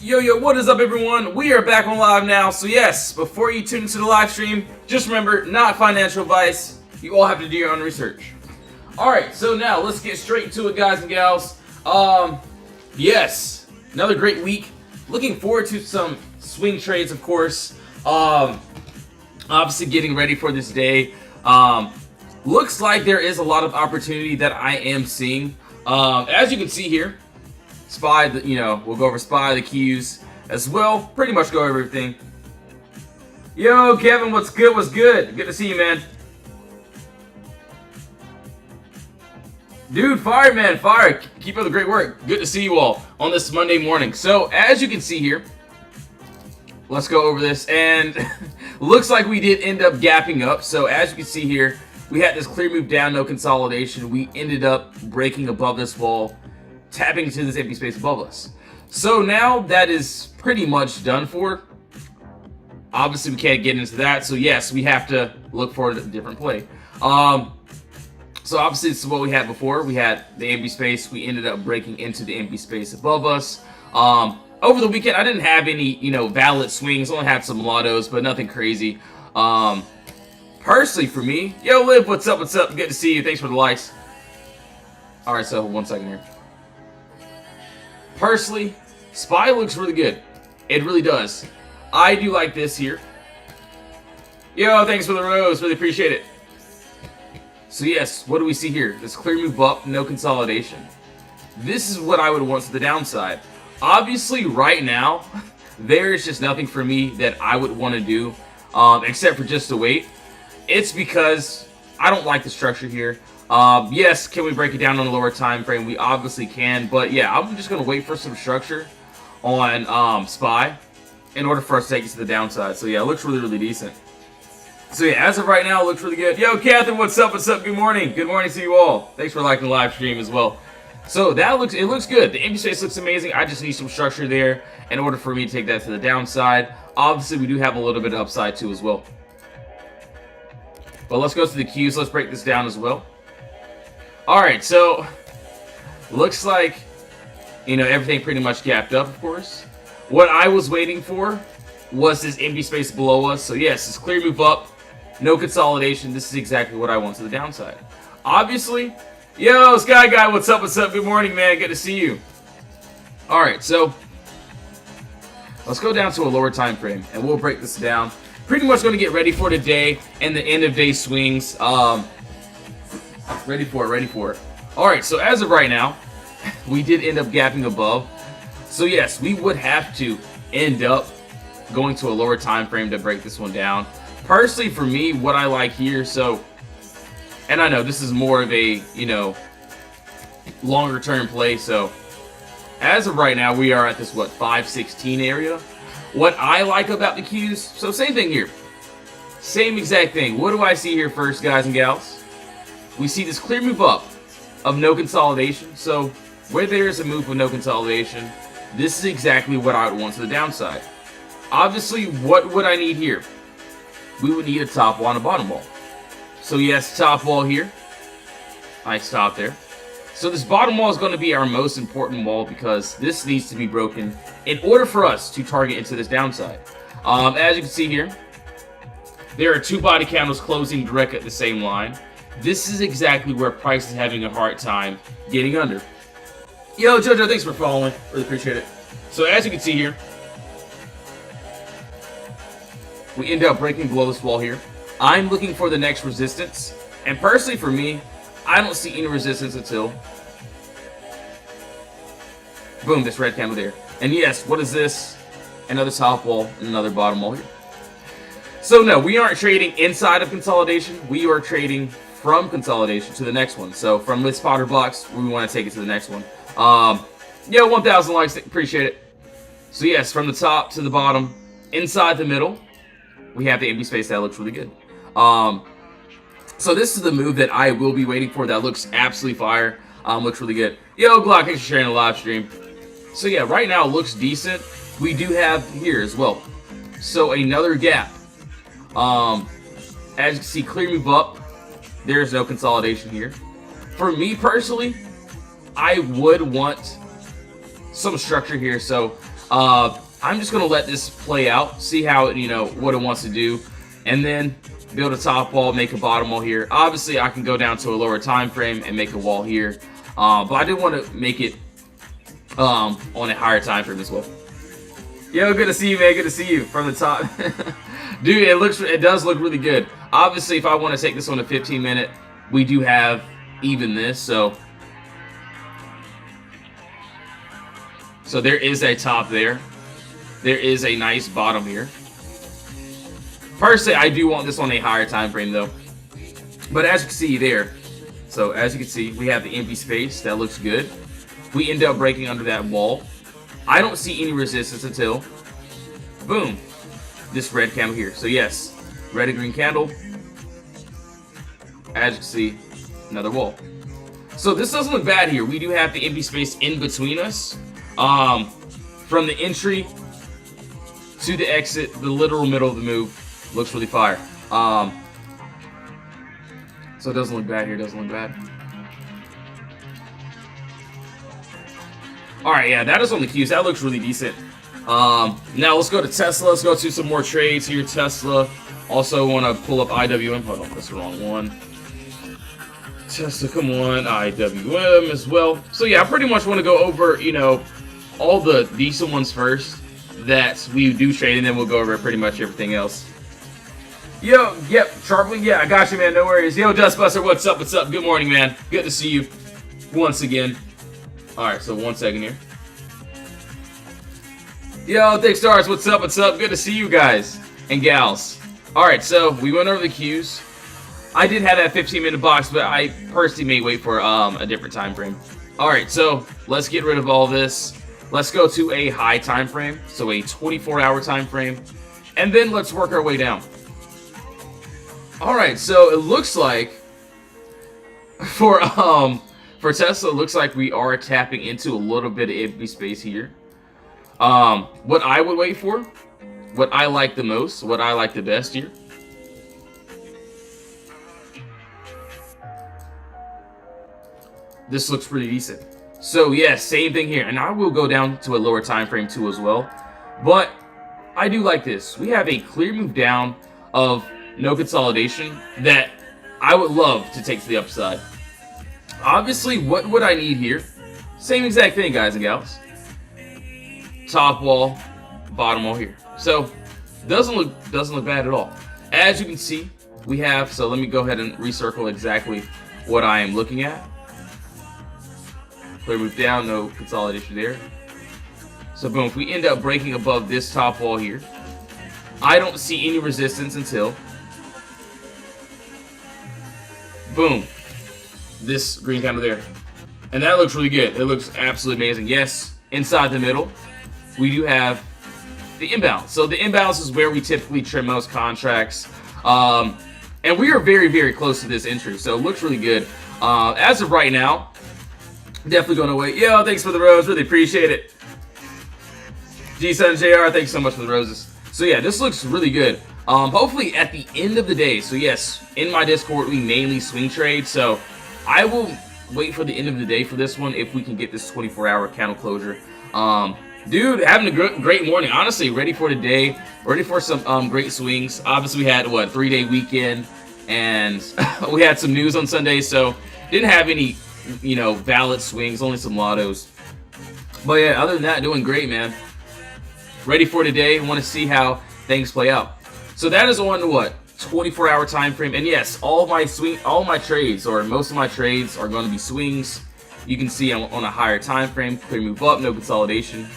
Yo, what is up, everyone? We are back on live now. So yes, before you tune into the live stream, just remember, not financial advice. You all have to do your own research. Alright, so now let's get straight to it, guys and gals. Yes, another great week. Looking forward to some swing trades, of course. Obviously getting ready for this day. Looks like there is a lot of opportunity that I am seeing. As you can see here, SPY, we'll go over SPY, the Qs as well. Pretty much go over everything. Yo, Kevin, what's good? What's good? Good to see you, man. Dude, fire, man, fire. Keep up the great work. Good to see you all on this Monday morning. So, as you can see here, let's go over this. And looks like we did end up gapping up. So, as you can see here, we had this clear move down, no consolidation. We ended up breaking above this wall, tapping into this empty space above us. So now that is pretty much done for. Obviously, we can't get into that. So yes, we have to look for a different play. So obviously, this is what we had before. We had the empty space. We ended up breaking into the empty space above us. Over the weekend, I didn't have any, valid swings. I only had some lottos, but nothing crazy. Personally, for me, yo, Liv, what's up? What's up? Good to see you. Thanks for the likes. All right, so 1 second here. Personally, SPY looks really good. It really does. I do like this here. Yo, thanks for the rose. Really appreciate it. So yes, what do we see here? This clear move up, no consolidation. This is what I would want to the downside. Obviously, right now, there is just nothing for me that I would want to do, except for just to wait. It's because I don't like the structure here. Yes, can we break it down on a lower time frame? We obviously can, but yeah, I'm just gonna wait for some structure on SPY in order for us to take it to the downside. So yeah, it looks really, really decent. So yeah, as of right now, it looks really good. Yo, Catherine, what's up? What's up? Good morning. Good morning to you all. Thanks for liking the live stream as well. So it looks good. The empty space looks amazing. I just need some structure there in order for me to take that to the downside. Obviously, we do have a little bit of upside too as well. But let's go to the Qs. Let's break this down as well. Alright, so looks like, everything pretty much gapped up, of course. What I was waiting for was this empty space below us. So yes, this clear move up, no consolidation. This is exactly what I want to the downside. Obviously, yo, Sky Guy, what's up? What's up? Good morning, man. Good to see you. Alright, so let's go down to a lower time frame, and we'll break this down. Pretty much going to get ready for today and the end of day swings. Ready for it. Alright, so as of right now, we did end up gapping above. So yes, we would have to end up going to a lower time frame to break this one down. Personally, for me, what I like here, and I know this is more of a, longer term play, so as of right now, we are at this, 516 area. What I like about the Qs, so same thing here. Same exact thing. What do I see here first, guys and gals? We see this clear move up of no consolidation. So where there is a move with no consolidation, this is exactly what I would want to the downside. Obviously, what would I need here? We would need a top wall and a bottom wall. So yes, top wall here. I stop there. So this bottom wall is going to be our most important wall because this needs to be broken in order for us to target into this downside. As you can see here, there are two body candles closing direct at the same line. This is exactly where price is having a hard time getting under. Yo, Jojo, thanks for following. Really appreciate it. So as you can see here, we end up breaking below this wall here. I'm looking for the next resistance. And personally for me, I don't see any resistance until, boom, this red candle there. And yes, what is this? Another top wall and another bottom wall here. So no, we aren't trading inside of consolidation. We are trading from consolidation to the next one. So from this spotter box, we want to take it to the next one. 1,000 likes, appreciate it. So yes, from the top to the bottom, inside the middle, we have the empty space that looks really good. So this is the move that I will be waiting for. That looks absolutely fire. Looks really good. Yo, Glock, thanks for sharing the live stream. So yeah, right now it looks decent. We do have here as well. So another gap. As you can see, clear move up. There's no consolidation here. For me personally, I would want some structure here. So I'm just going to let this play out, see how it, what it wants to do, and then build a top wall, make a bottom wall here. Obviously, I can go down to a lower time frame and make a wall here, but I did want to make it on a higher time frame as well. Yo, good to see you, man. Good to see you from the top. Dude, it does look really good. Obviously, if I want to take this on a 15-minute, we do have even this, so there is a top there. There is a nice bottom here. Personally, I do want this on a higher time frame though. But as you can see there, so as you can see, we have the empty space. That looks good. We end up breaking under that wall. I don't see any resistance until, boom, this red candle here. So yes, red and green candle. As you can see, another wall. So this doesn't look bad here. We do have the empty space in between us. From the entry to the exit, the literal middle of the move looks really fire. So it doesn't look bad here. Doesn't look bad. All right, yeah, that is on the cues. That looks really decent. Now let's go to Tesla. Let's go to some more trades here. Tesla. Also want to pull up IWM. Hold on, that's the wrong one. Tesla, come on, IWM as well. So yeah, I pretty much want to go over, all the decent ones first that we do trade, and then we'll go over pretty much everything else. Yo, yep, Sharply, yeah, I got you, man, no worries. Yo, Dustbuster, what's up, what's up? Good morning, man. Good to see you once again. Alright, so 1 second here. Yo, Thick Stars, what's up, what's up? Good to see you guys and gals. Alright, so we went over the cues. I did have that 15-minute box, but I personally may wait for a different time frame. Alright, so let's get rid of all this. Let's go to a high time frame, so a 24-hour time frame, and then let's work our way down. Alright, so it looks like for Tesla, it looks like we are tapping into a little bit of empty space here. What I would wait for, what I like the most, what I like the best here, this looks pretty decent. So yeah, same thing here, and I will go down to a lower time frame too as well. But I do like this. We have a clear move down of no consolidation that I would love to take to the upside. Obviously, what would I need here? Same exact thing, guys and gals. Top wall, bottom wall here. So doesn't look bad at all. As you can see, we have. So let me go ahead and recircle exactly what I am looking at. Clear move down, no consolidation there. So boom, if we end up breaking above this top wall here, I don't see any resistance until, boom, this green candle there. And that looks really good. It looks absolutely amazing. Yes, inside the middle, we do have the imbalance. So the imbalance is where we typically trim most contracts. And we are very, very close to this entry. So it looks really good. As of right now, definitely going to wait. Yo, thanks for the rose. Really appreciate it. G7 JR, thanks so much for the roses. So yeah, this looks really good. Hopefully at the end of the day, so yes, in my Discord, we mainly swing trade. So I will wait for the end of the day for this one if we can get this 24-hour candle closure. Dude, having a great morning. Honestly, ready for today. Ready for some great swings. Obviously, we had, what, 3-day weekend. And we had some news on Sunday, so didn't have any, valid swings, only some lottos. But yeah, other than that, doing great, man. Ready for today. Want to see how things play out. So that is on what, 24-hour time frame. And yes, all my trades, or most of my trades, are going to be swings. You can see I'm on a higher time frame. Clear move up, no consolidation.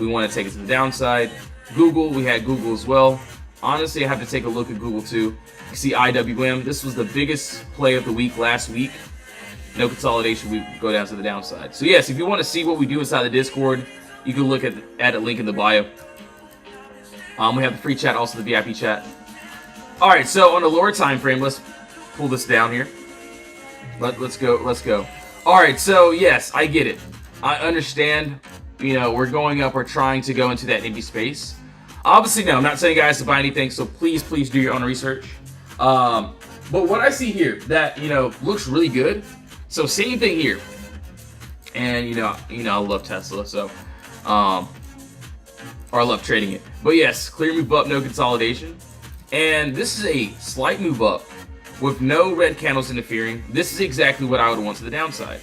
We want to take it to the downside. Google, we had Google as well. Honestly, I have to take a look at Google too. You see IWM. This was the biggest play of the week last week. No consolidation, we go down to the downside. So yes, if you want to see what we do inside the Discord, you can look at a link in the bio. We have the free chat, also the VIP chat. All right, so on the lower time frame, let's pull this down here. Let's go. All right, so yes, I get it. I understand. We're going up. We're trying to go into that empty space. Obviously, no, I'm not telling you guys to buy anything. So please do your own research. But what I see here that looks really good. So same thing here. And you know, I love Tesla, so or I love trading it. But yes, clear move up, no consolidation. And this is a slight move up with no red candles interfering. This is exactly what I would want to the downside.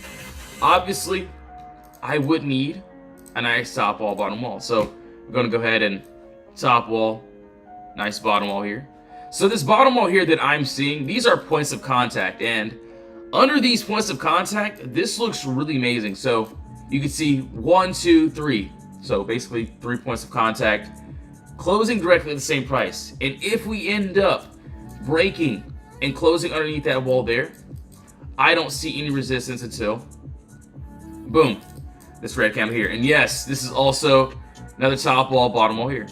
Obviously, I would need a nice top wall, bottom wall. So I'm going to go ahead and top wall, nice bottom wall here. So this bottom wall here that I'm seeing, these are points of contact. And under these points of contact, this looks really amazing. So you can see 1, 2, 3. So basically 3 points of contact closing directly at the same price. And if we end up breaking and closing underneath that wall there, I don't see any resistance until boom, this red candle here. And yes, this is also another top wall, bottom wall here.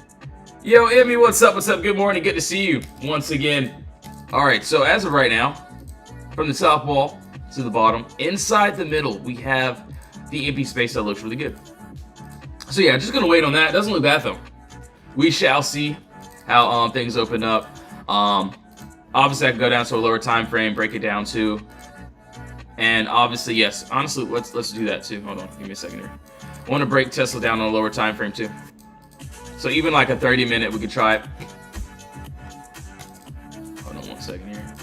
Yo, Emmy, what's up? What's up? Good morning. Good to see you once again. All right, so as of right now, from the top wall to the bottom, inside the middle, we have the empty space that looks really good. So yeah, just gonna wait on that. Doesn't look bad though. We shall see how things open up. Obviously, I can go down to a lower time frame, break it down too. And obviously, yes, honestly, let's do that too. Hold on, give me a second here. I want to break Tesla down on a lower time frame too. So even like a 30-minute, we could try it. Hold on 1 second here.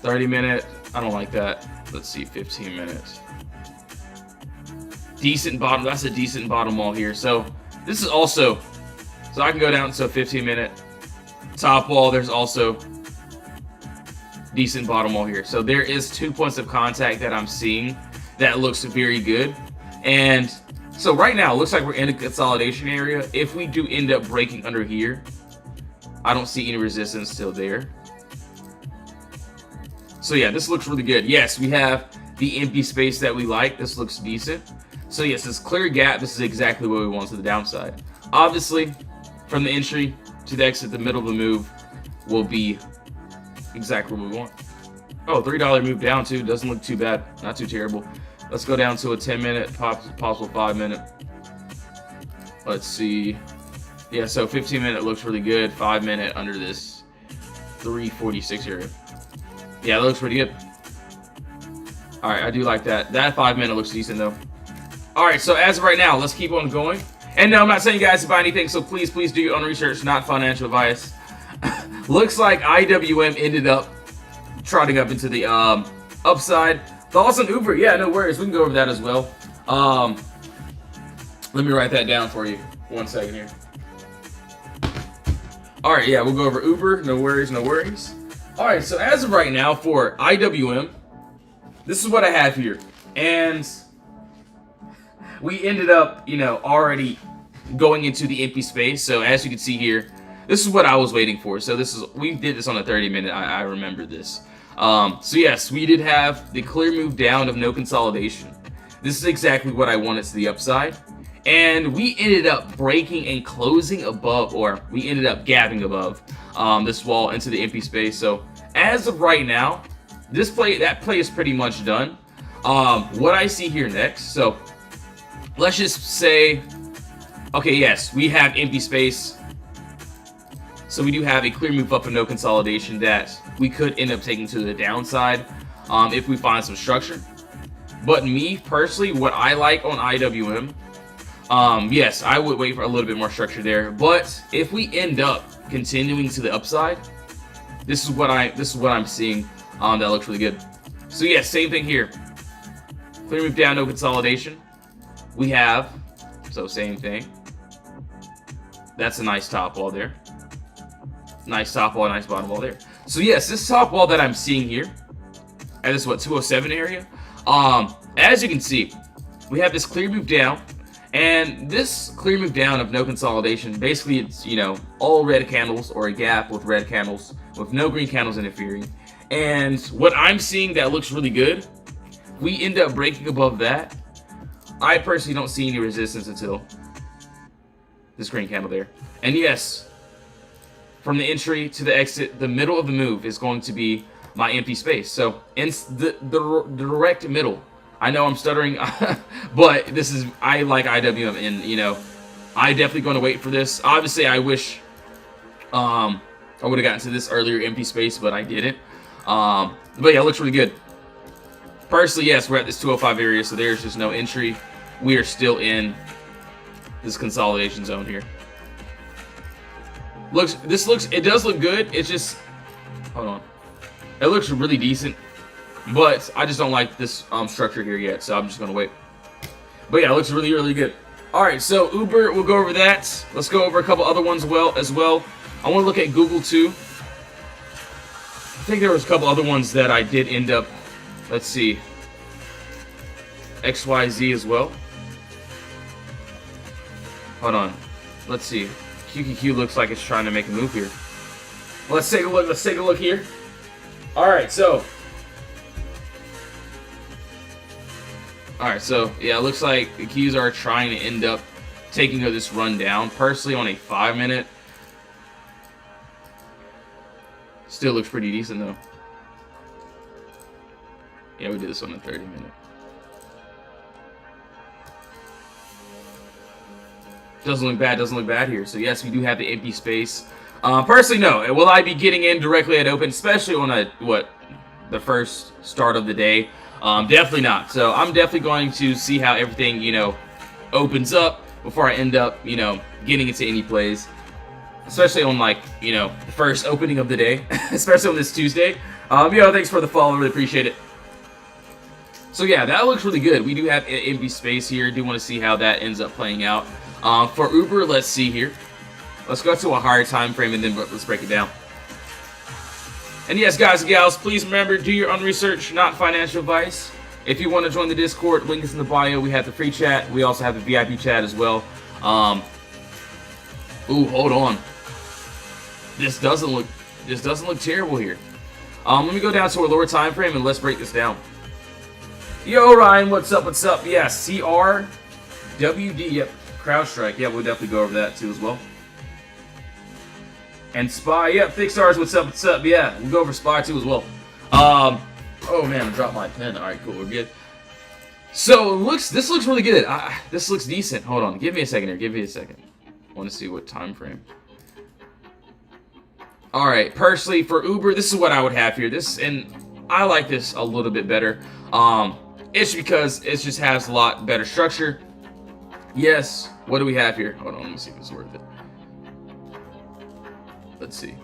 30-minute, I don't like that. Let's see, 15 minutes. Decent bottom, that's a decent bottom wall here. So this is also, so I can go down to a 15-minute top wall. There's also decent bottom wall here. So there is 2 points of contact that I'm seeing that looks very good. And so right now, it looks like we're in a consolidation area. If we do end up breaking under here, I don't see any resistance still there. So yeah, this looks really good. Yes, we have the empty space that we like. This looks decent. So yes, this clear gap, this is exactly what we want to the downside. Obviously, from the entry to the exit, the middle of the move will be exactly what we want. Oh, $3 move down too. Doesn't look too bad. Not too terrible. Let's go down to a 10-minute, possible 5-minute. Let's see. Yeah, so 15-minute looks really good. 5-minute under this 346 area. Yeah, it looks pretty good. All right, I do like that. That 5-minute looks decent though. All right, so as of right now, let's keep on going. And no, I'm not saying you guys to buy anything, so please do your own research, not financial advice. Looks like IWM ended up trotting up into the upside. Thoughts on Uber? Yeah, no worries. We can go over that as well. Let me write that down for you. 1 second here. All right, yeah, we'll go over Uber. No worries, no worries. All right, so as of right now for IWM, this is what I have here. And we ended up, you know, already going into the empty space. So as you can see here, this is what I was waiting for. So this is, we did this on a 30-minute. I remember this. So yes, we did have the clear move down of no consolidation. This is exactly what I wanted to the upside. And we ended up breaking and closing above, or we ended up gapping above this wall into the empty space. So as of right now, that play is pretty much done. What I see here next, so let's just say, okay, yes, we have empty space. So we do have a clear move up and no consolidation that we could end up taking to the downside if we find some structure. But me personally, what I like on IWM, yes, I would wait for a little bit more structure there. But if we end up continuing to the upside, this is what I'm seeing that looks really good. So yeah, same thing here. Clear move down, no consolidation. We have, so same thing. That's a nice top wall there. Nice top wall, nice bottom wall there. So yes, this top wall that I'm seeing here, at this 207 area, as you can see, we have this clear move down, and this clear move down of no consolidation, basically it's, you know, all red candles or a gap with red candles with no green candles interfering. And what I'm seeing that looks really good, we end up breaking above that. I personally don't see any resistance until this green candle there. And yes, from the entry to the exit, the middle of the move is going to be my empty space. So in the direct middle. I know I'm stuttering, but this is, I like IWM, and you know, I definitely going to wait for this. Obviously, I wish I would have gotten to this earlier empty space, but I didn't. But yeah, it looks really good. Personally, yes, we're at this 205 area, so there's just no entry. We are still in this consolidation zone here. It does look good. It's just, hold on. It looks really decent, but I just don't like this structure here yet, so I'm just gonna wait. But yeah, it looks really, really good. All right, so Uber, we'll go over that. Let's go over a couple other ones as well. I want to look at Google too. I think there was a couple other ones that I did end up. Let's see. XYZ as well. Hold on. Let's see. QQQ looks like it's trying to make a move here. Let's take a look. Let's take a look here. All right, so. Yeah, it looks like the Qs are trying to end up taking this run down. Personally, on a 5-minute, still looks pretty decent though. Yeah, we did this on a 30-minute. Doesn't look bad. Doesn't look bad here. So yes, we do have the empty space. Personally, no. Will I be getting in directly at open, especially on the first start of the day? Definitely not. So I'm definitely going to see how everything, opens up before I end up, getting into any plays. Especially on the first opening of the day, especially on this Tuesday. Thanks for the follow. Really appreciate it. So yeah, that looks really good. We do have empty space here. Do want to see how that ends up playing out. For Uber, let's see here. Let's go to a higher time frame and then let's break it down. And yes, guys and gals, please remember, do your own research, not financial advice. If you want to join the Discord, link is in the bio. We have the free chat. We also have the VIP chat as well. Ooh, hold on. This doesn't look terrible here. Let me go down to a lower time frame and let's break this down. Yo, Ryan, what's up? What's up? Yeah, CRWD. Yep, CrowdStrike. Yeah, we'll definitely go over that too as well. And Spy, yep, Thick Stars, what's up, what's up, yeah, we'll go over Spy too as well. Oh man, I dropped my pen, alright, cool, we're good. So, this looks really good, this looks decent, hold on, give me a second here, give me a second. I want to see what time frame. Alright, personally, for Uber, this is what I would have here, and I like this a little bit better. It's because it just has a lot better structure. Yes, what do we have here? Hold on, let me see if it's worth it. Let's see.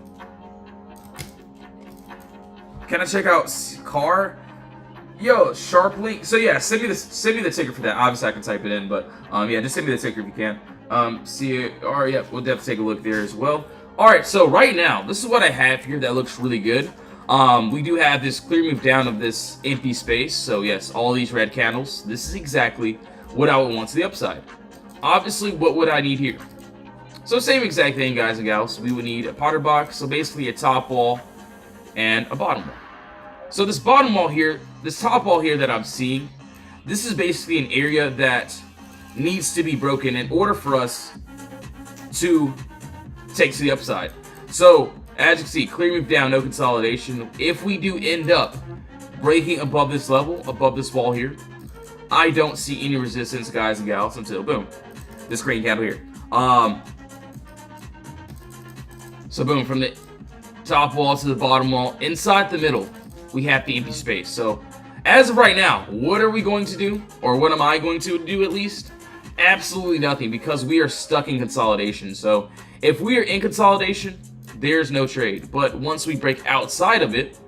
Can I check out car? Yo, Sharp Link. So yeah, send me the ticker for that. Obviously I can type it in, but yeah, just send me the ticker if you can. Alright, yeah, we'll definitely take a look there as well. Alright, so right now, this is what I have here that looks really good. We do have this clear move down of this empty space. So yes, all these red candles. This is exactly what I would want to the upside. Obviously, what would I need here? So same exact thing, guys and gals. We would need a Potter box, so basically a top wall and a bottom wall. So this bottom wall here, this top wall here that I'm seeing, this is basically an area that needs to be broken in order for us to take to the upside. So as you can see, clear move down, no consolidation. If we do end up breaking above this level, above this wall here, I don't see any resistance, guys and gals, until boom, this green candle here. So boom, from the top wall to the bottom wall, inside the middle, we have the empty space. So as of right now, what are we going to do? Or what am I going to do at least? Absolutely nothing, because we are stuck in consolidation. So if we are in consolidation, there's no trade. But once we break outside of it,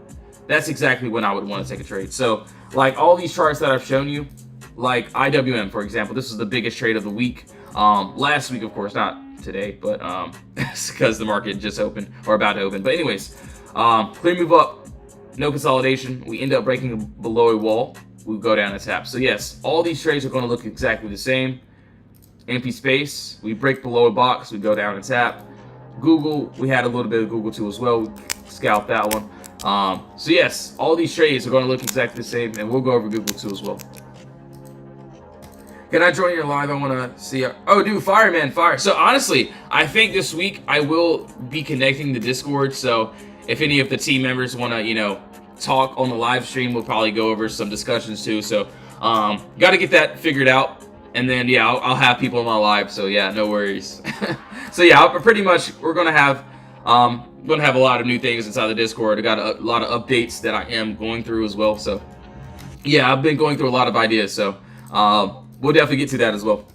that's exactly when I would want to take a trade. So like all these charts that I've shown you, like IWM, for example, this is the biggest trade of the week. Last week, of course, not today, but it's because the market just opened or about to open. But anyways, clear move up, no consolidation. We end up breaking below a wall. We go down a tap. So yes, all these trades are going to look exactly the same. Empty space, we break below a box, we go down and tap. Google, we had a little bit of Google too as well. We scalped that one. So yes, all these trades are going to look exactly the same, and we'll go over Google too as well. Can I join your live? I want to see. Oh, dude, Fireman, fire. So honestly, I think this week I will be connecting the Discord. So if any of the team members want to, talk on the live stream, we'll probably go over some discussions too. So got to get that figured out. And then, yeah, I'll have people on my live. So yeah, no worries. So yeah, pretty much we're going to have a lot of new things inside the Discord. I got a lot of updates that I am going through as well. So yeah, I've been going through a lot of ideas, so we'll definitely get to that as well.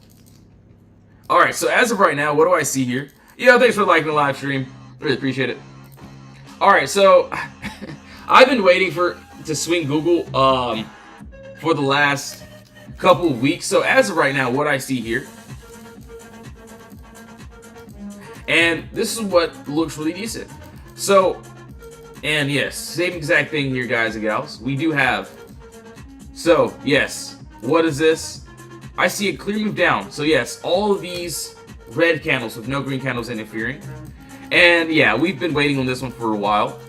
All right, so as of right now, what do I see here? Yeah, thanks for liking the live stream. Really appreciate it. All right, so I've been waiting to swing Google for the last couple of weeks. So as of right now, what I see here, and this is what looks really decent. So, and yes, same exact thing here, guys and gals. We do have. So yes, what is this? I see a clear move down. So yes, all of these red candles with no green candles interfering. And yeah, we've been waiting on this one for a while.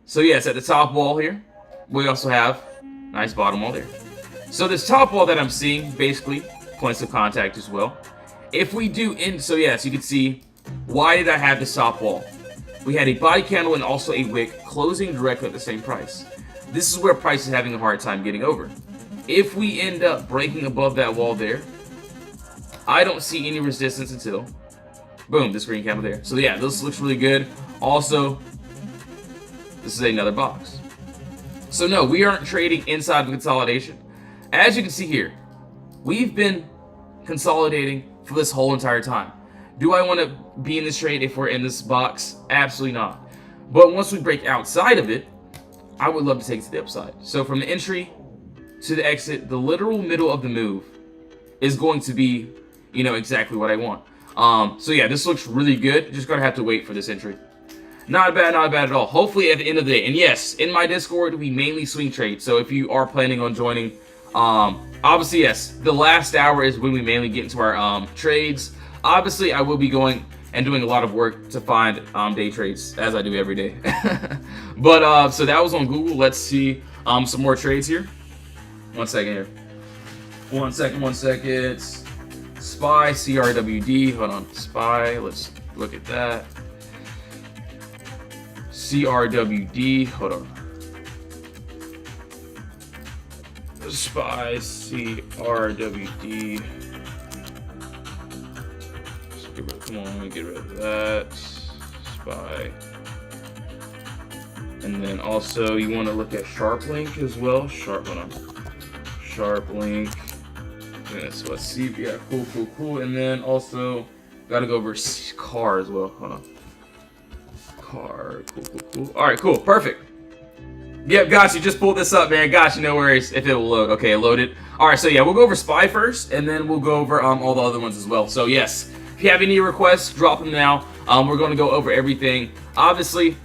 So yes, at the top wall here, we also have nice bottom wall there. So this top wall that I'm seeing, basically, points of contact as well. If we do so yes, you can see, why did I have this top wall? We had a body candle and also a wick closing directly at the same price. This is where price is having a hard time getting over. If we end up breaking above that wall there, I don't see any resistance until, boom, this green candle there. So yeah, this looks really good. Also, this is another box. So no, we aren't trading inside of consolidation. As you can see here, we've been consolidating for this whole entire time. Do I want to be in this trade if we're in this box? Absolutely not. But once we break outside of it, I would love to take it to the upside. So from the entry to the exit, the literal middle of the move is going to be, you know, exactly what I want. So yeah, this looks really good. Just gonna have to wait for this entry. Not bad at all. Hopefully at the end of the day, and yes, in my Discord, we mainly swing trade. So if you are planning on joining, obviously yes, the last hour is when we mainly get into our trades. Obviously, I will be going and doing a lot of work to find day trades, as I do every day. But so that was on Google. Let's see some more trades here. 1 second here. 1 second. SPY, CRWD. Hold on. SPY. Let's look at that. CRWD. Hold on. SPY, CRWD. Come on, let me get rid of that. SPY. And then also you want to look at SharpLink as well. SharpLink. Yeah, so let's see. Yeah, cool. And then also gotta go over CAR as well. Hold on. CAR. Cool. All right, cool, perfect. Yep, got you. Just pulled this up, man. Got you. No worries if it will load. Okay, it loaded. All right, so yeah, we'll go over SPY first, and then we'll go over all the other ones as well. So yes, if you have any requests, drop them now. We're going to go over everything. Obviously,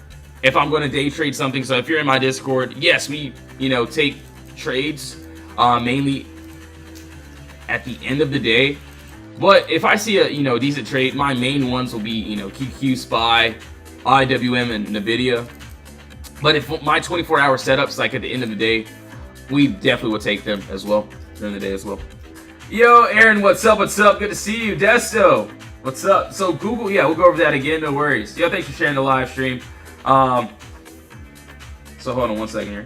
if I'm going to day trade something, so if you're in my Discord, yes, we take trades mainly at the end of the day. But if I see a decent trade, my main ones will be QQ, SPY, IWM, and NVIDIA. But if my 24-hour setups, like at the end of the day, we definitely will take them as well during the day as well. Yo, Aaron, what's up? Good to see you. Desto, what's up? So Google, yeah, we'll go over that again. No worries. Yo, thanks for sharing the live stream. So hold on 1 second here.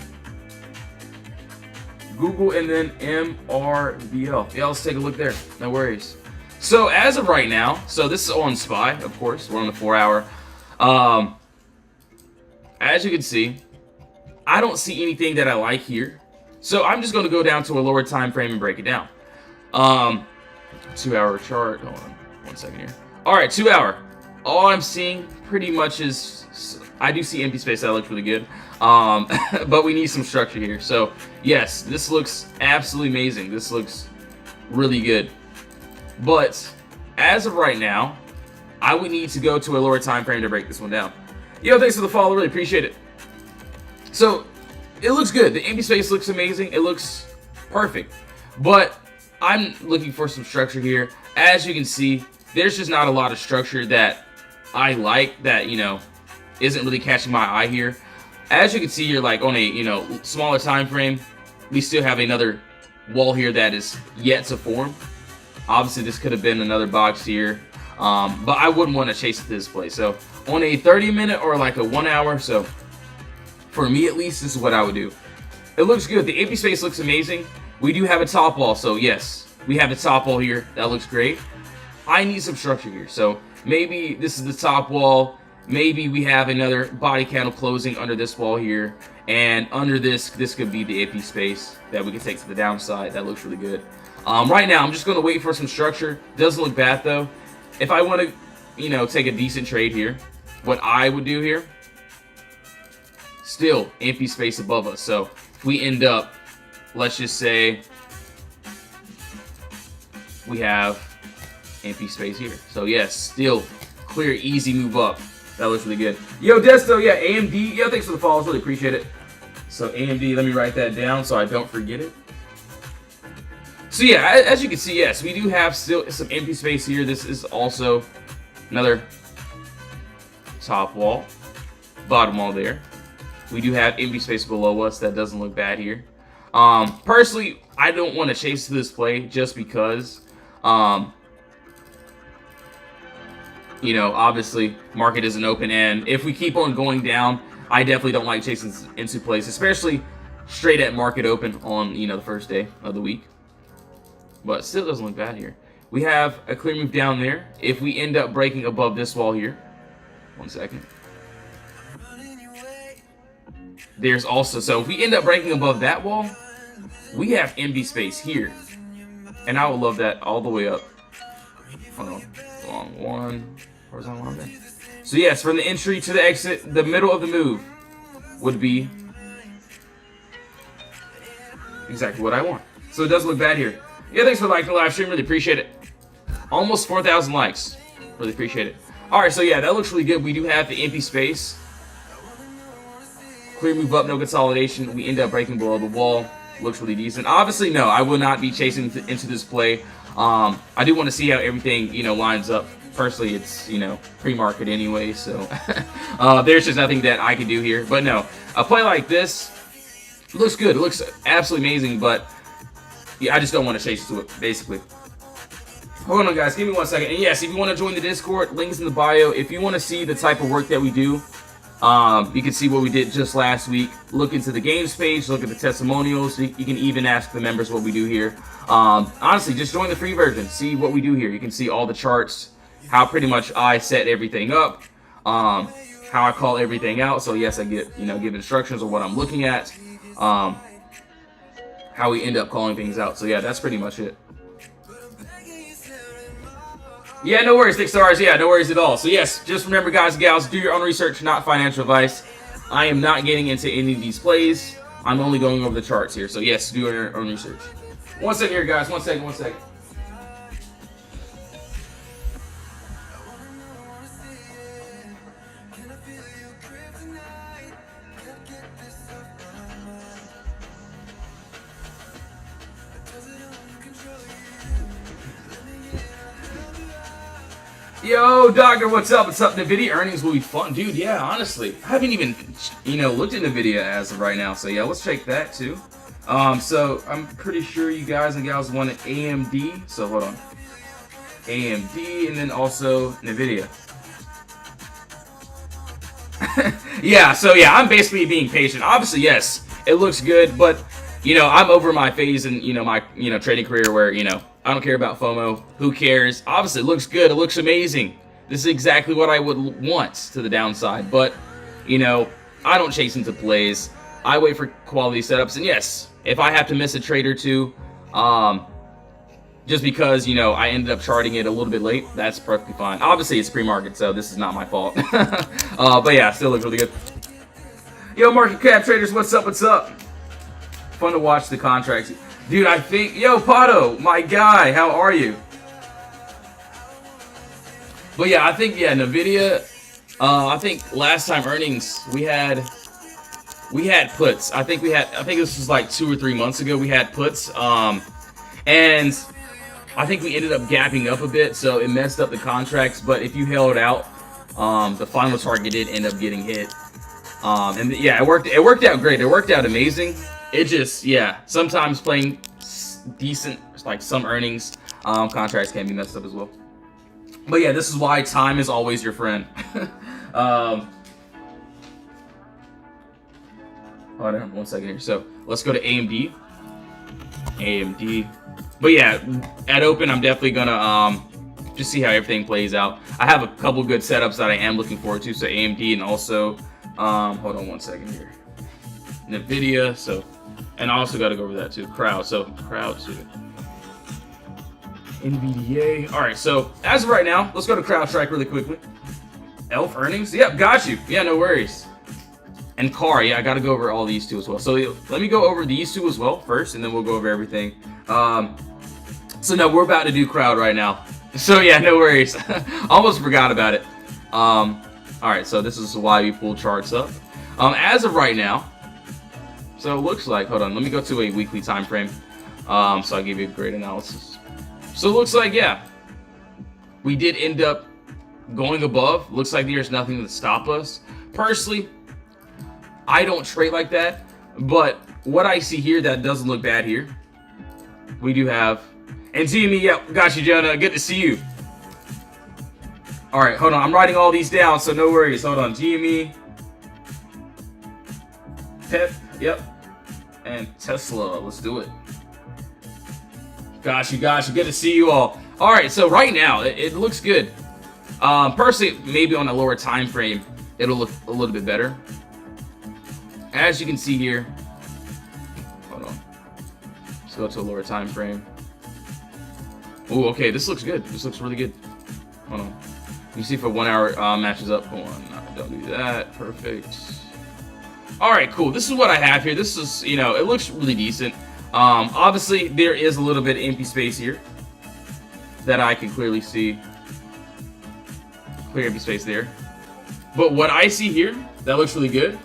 Google and then MRVL. Yeah, let's take a look there. No worries. So as of right now, so this is on SPY, of course. We're on the 4-hour. As you can see, I don't see anything that I like here. So I'm just going to go down to a lower time frame and break it down. 2-hour chart. Hold on 1 second here. All right, 2-hour. All I'm seeing pretty much is, I do see empty space. That looks really good. But we need some structure here. So yes, this looks absolutely amazing. This looks really good. But as of right now, I would need to go to a lower time frame to break this one down. Yo, thanks for the follow. Really appreciate it. So it looks good. The empty space looks amazing. It looks perfect. But I'm looking for some structure here. As you can see, there's just not a lot of structure that I like that, isn't really catching my eye here. As you can see here, like on a, smaller time frame, we still have another wall here that is yet to form. Obviously, this could have been another box here. But I wouldn't want to chase it to this place. So on a 30-minute or like a 1 hour, so for me at least, this is what I would do. It looks good. The empty space looks amazing. We do have a top wall, so yes, we have the top wall here. That looks great. I need some structure here. So maybe this is the top wall. maybe we have another body candle closing under this wall here, and under this could be the empty space that we can take to the downside. That looks really good. Right now, I'm just going to wait for some structure. Doesn't look bad though. If I want to, you know, take a decent trade here, what I would do here, still empty space above us. So if we end up, let's just say we have empty space here. So yes, still clear, easy move up. That looks really good. Yo, Desto, yeah, AMD. Yo, thanks for the follows. Really appreciate it. So AMD, let me write that down so I don't forget it. So yeah, as you can see, yes, we do have still some empty space here. This is also another top wall, bottom wall there. We do have empty space below us. That doesn't look bad here. Personally, I don't want to chase this play just because, you know, obviously market isn't open, and if we keep on going down, I definitely don't like chasing into plays, especially straight at market open on, you know, the first day of the week. But still doesn't look bad here. We have a clear move down there. If we end up breaking above this wall here, 1 second. There's also, so if we end up breaking above that wall, we have empty space here. And I would love that all the way up. Hold on. Long one. Horizontal line there. So yes, from the entry to the exit, the middle of the move would be exactly what I want. So it doesn't look bad here. Yeah, thanks for liking the live stream. Really appreciate it. Almost 4,000 likes. Really appreciate it. Alright, so yeah, that looks really good. We do have the empty space. Clear move up, no consolidation. We end up breaking below the wall. Looks really decent. Obviously, no, I will not be chasing into this play. I do want to see how everything, you know, lines up. Personally, it's, you know, pre-market anyway, so there's just nothing that I can do here. But no, a play like this looks good. It looks absolutely amazing, but yeah, I just don't want to chase to it, basically. Hold on, guys. Give me 1 second. And yes, if you want to join the Discord, links in the bio. If you want to see the type of work that we do, you can see what we did just last week. Look into the games page, look at the testimonials. You can even ask the members what we do here. Honestly, just join the free version. See what we do here. You can see all the charts, how pretty much I set everything up, how I call everything out. So yes, I get, you know, give instructions on what I'm looking at, how we end up calling things out. So yeah, that's pretty much it. Yeah, no worries, Thick Stars. Yeah, no worries at all. So yes, just remember, guys and gals, do your own research, not financial advice. I am not getting into any of these plays. I'm only going over the charts here. So yes, do your own research. 1 second here, guys. 1 second, 1 second. Yo, Doctor, what's up? What's up? NVIDIA earnings will be fun. Dude, yeah, honestly. I haven't even, you know, looked at NVIDIA as of right now. So, yeah, let's check that, too. So, I'm pretty sure you guys and gals wanted AMD. So, hold on. AMD, and then also NVIDIA. Yeah, so, yeah, I'm basically being patient. Obviously, yes, it looks good, but, you know, I'm over my phase in, you know, my, you know, trading career where, you know, I don't care about FOMO. Who cares? Obviously, it looks good. It looks amazing. This is exactly what I would want to the downside. But, you know, I don't chase into plays. I wait for quality setups. And yes, if I have to miss a trade or two, just because, you know, I ended up charting it a little bit late, that's perfectly fine. Obviously, it's pre-market, so this is not my fault. But yeah, still looks really good. Yo, market cap traders, what's up? What's up? Fun to watch the contracts. Dude, I think, yo, Pato, my guy, how are you? But yeah, I think, yeah, NVIDIA, I think last time earnings, we had puts. I think this was like 2 or 3 months ago, we had puts, and I think we ended up gapping up a bit, so it messed up the contracts, but if you held out, the final target did end up getting hit. And yeah, it worked out great. It worked out amazing. It just, yeah, sometimes playing decent, like some earnings, contracts can be messed up as well. But yeah, this is why time is always your friend. Hold on 1 second here. So let's go to AMD. AMD. But yeah, at open, I'm definitely gonna just see how everything plays out. I have a couple good setups that I am looking forward to. So AMD and also, hold on one second here, NVIDIA. So, and I also got to go over that too. Crowd. So crowd too. NVDA. All right. So as of right now, let's go to CrowdStrike really quickly. Elf earnings. Yep, got you. Yeah, no worries. And CAR. Yeah, I got to go over all these two as well. So let me go over these two as well first, and then we'll go over everything. So no, we're about to do crowd right now. So yeah, no worries. Almost forgot about it. All right, so this is why we pull charts up. As of right now, so it looks like, hold on, let me go to a weekly time frame. So I'll give you a great analysis. So it looks like, yeah, we did end up going above. Looks like there's nothing to stop us. Personally, I don't trade like that, but what I see here, that doesn't look bad here. We do have, and GME, yep, got you, Jonah. Good to see you. All right, hold on. I'm writing all these down, so no worries. Hold on. GME, Pep, yep, and Tesla. Let's do it. Got you. Good to see you all. All right, so right now, it looks good. Personally, maybe on a lower time frame, it'll look a little bit better. As you can see here, hold on. Let's go to a lower time frame. Oh, okay, this looks good. This looks really good. Hold on. You see for 1 hour matches up. Hold on, no, don't do that. Perfect. All right, cool. This is what I have here. This is, you know, it looks really decent. Obviously, there is a little bit of empty space here that I can clearly see. Clear empty space there. But what I see here, that looks really good.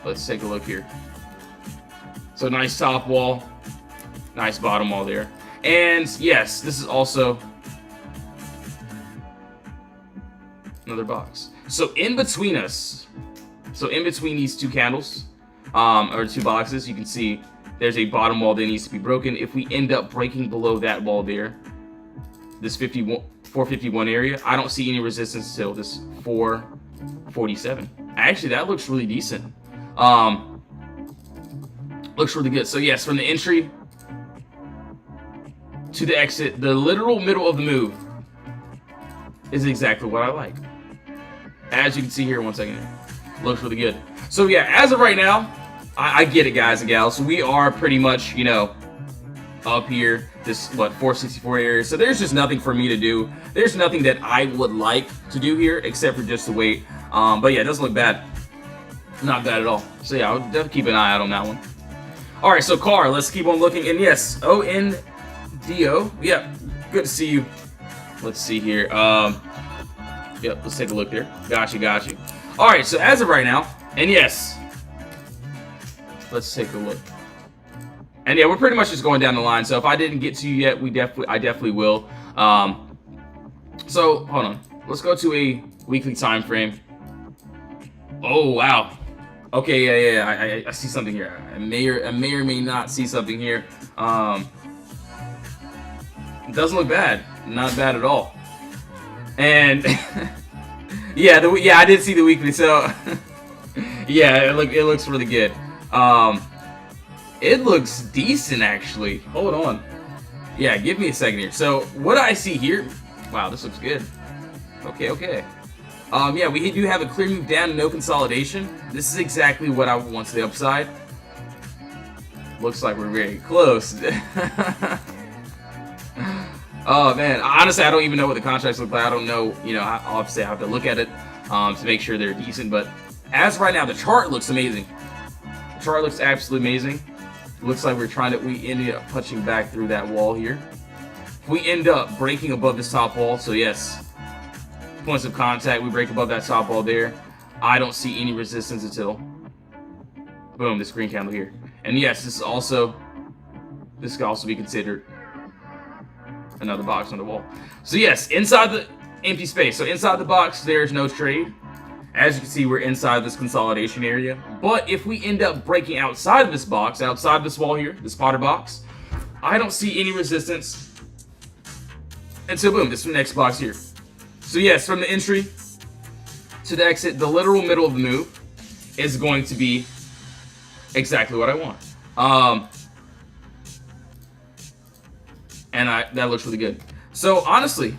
Let's take a look here. So nice top wall, nice bottom wall there. And yes, this is also another box. So in between us, so in between these two candles, or two boxes, you can see there's a bottom wall that needs to be broken. If we end up breaking below that wall there, this 451 area, I don't see any resistance until this 447. Actually, that looks really decent. Looks really good. So yes, from the entry to the exit, the literal middle of the move is exactly what I like. As you can see here, one second, looks really good. So yeah, as of right now, I get it, guys and gals. We are pretty much, you know, up here, this, what, 464 area. So there's just nothing for me to do. There's nothing that I would like to do here except for just to wait. But yeah, it doesn't look bad. Not bad at all. So yeah, I'll definitely keep an eye out on that one. All right, so CAR, let's keep on looking. And yes, ONDO. Yep, good to see you. Let's see here. Yep, let's take a look there. Got you. All right, so as of right now, and yes, let's take a look. And yeah, we're pretty much just going down the line. So if I didn't get to you yet, I definitely will. So hold on, let's go to a weekly time frame. Oh wow. Okay, yeah. I see something here. I may or may not see something here. It doesn't look bad. Not bad at all. And yeah, I did see the weekly. So yeah, it looks really good. It looks decent actually. Hold on. Yeah, give me a second here. So what I see here, wow, this looks good. Okay. Yeah, we do have a clear move down and no consolidation. This is exactly what I want to the upside. Looks like we're very close. Oh man, honestly, I don't even know what the contracts look like. I don't know, you know, obviously I have to look at it to make sure they're decent. But as of right now, the chart looks amazing. The chart looks absolutely amazing. It looks like we ended up punching back through that wall here. We end up breaking above this top wall, so yes. Points of contact, we break above that top wall there. I don't see any resistance until boom, this green candle here. And yes, this could also be considered another box on the wall. So yes, inside the empty space. So inside the box, there's no trade. As you can see, we're inside this consolidation area. But if we end up breaking outside of this box, outside this wall here, this Potter box, I don't see any resistance until boom, this next box here. So yes, from the entry to the exit, the literal middle of the move is going to be exactly what I want. and that looks really good. So honestly,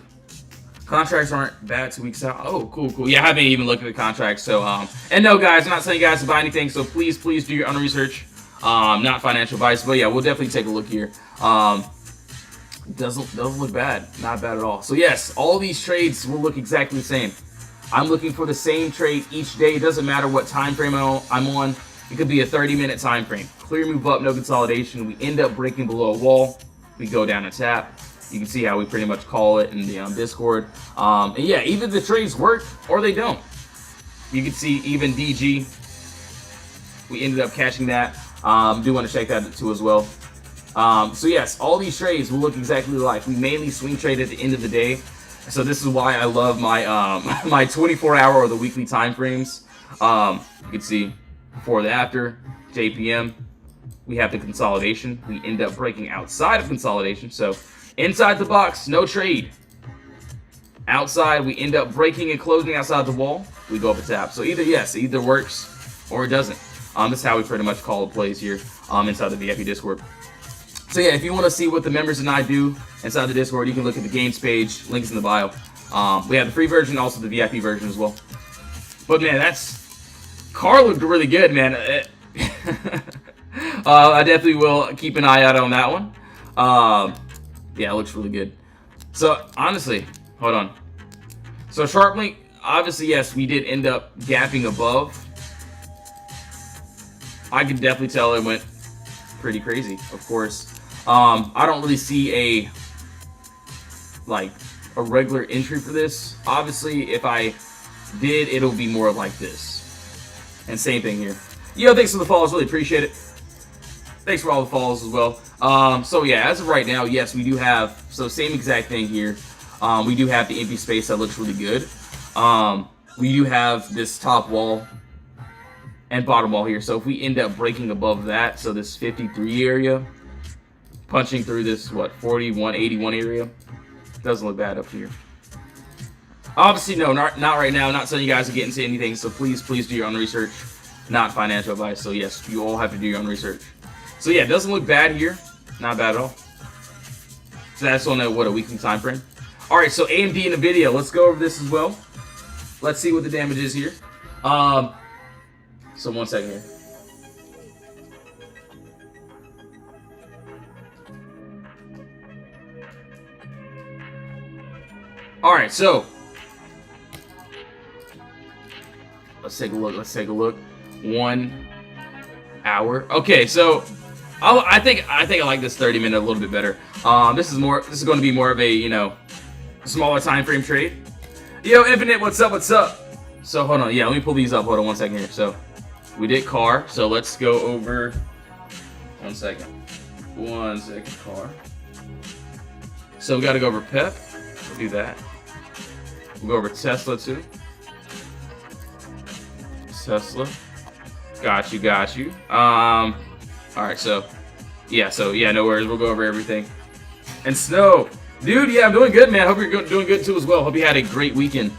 contracts aren't bad 2 weeks out. Oh, cool. Yeah, I haven't even looked at the contracts. So, and no, guys, I'm not telling you guys to buy anything. So please do your own research. Not financial advice, but yeah, we'll definitely take a look here. Doesn't look bad. Not bad at all. So yes, all these trades will look exactly the same. I'm looking for the same trade each day. It doesn't matter what time frame I'm on. It could be a 30-minute time frame. Clear move up, no consolidation. We end up breaking below a wall. We go down and tap. You can see how we pretty much call it in the Discord. And yeah, either the trades work or they don't. You can see even DG. We ended up catching that. Do want to check that too as well. So yes, all these trades will look exactly alike. We mainly swing trade at the end of the day. So this is why I love my my 24-hour or the weekly time frames. You can see before the after, JPM. We have the consolidation. We end up breaking outside of consolidation. So inside the box, no trade. Outside, we end up breaking and closing outside the wall. We go up a tap. So either works or it doesn't. This is how we pretty much call the plays here inside the VIP Discord. So yeah, if you want to see what the members and I do inside the Discord, you can look at the games page. Links in the bio. We have the free version, also the VIP version as well. But man, Car looked really good, man. I definitely will keep an eye out on that one. Yeah, it looks really good. So honestly, hold on. So SharpLink, obviously, yes, we did end up gapping above. I can definitely tell it went pretty crazy, of course. I don't really see a regular entry for this. Obviously, if I did, it'll be more like this. And same thing here. Yo, thanks for the follows, really appreciate it. Thanks for all the follows as well. So yeah, as of right now, yes, we do have, so same exact thing here. We do have the empty space that looks really good. We do have this top wall and bottom wall here. So if we end up breaking above that, so this 53 area, punching through this, 41, 81 area, doesn't look bad up here. Obviously, no, not right now. Not telling you guys to get into anything, so please do your own research. Not financial advice, so yes, you all have to do your own research. So yeah, it doesn't look bad here. Not bad at all. So that's on a weekly time frame. All right, so AMD and NVIDIA, let's go over this as well. Let's see what the damage is here. So 1 second here. All right, so let's take a look. 1 hour. Okay, so I think I like this 30-minute a little bit better. This is going to be more of a, smaller time frame trade. Yo, Infinite, what's up? So hold on, yeah, let me pull these up. Hold on 1 second here. So we did car, so let's go over 1 second. 1 second, car. So we got to go over Pep. We'll do that. We'll go over Tesla too. Tesla. Got you. All right, so yeah, no worries. We'll go over everything. And Snow, dude, yeah, I'm doing good, man. Hope you're doing good too as well. Hope you had a great weekend.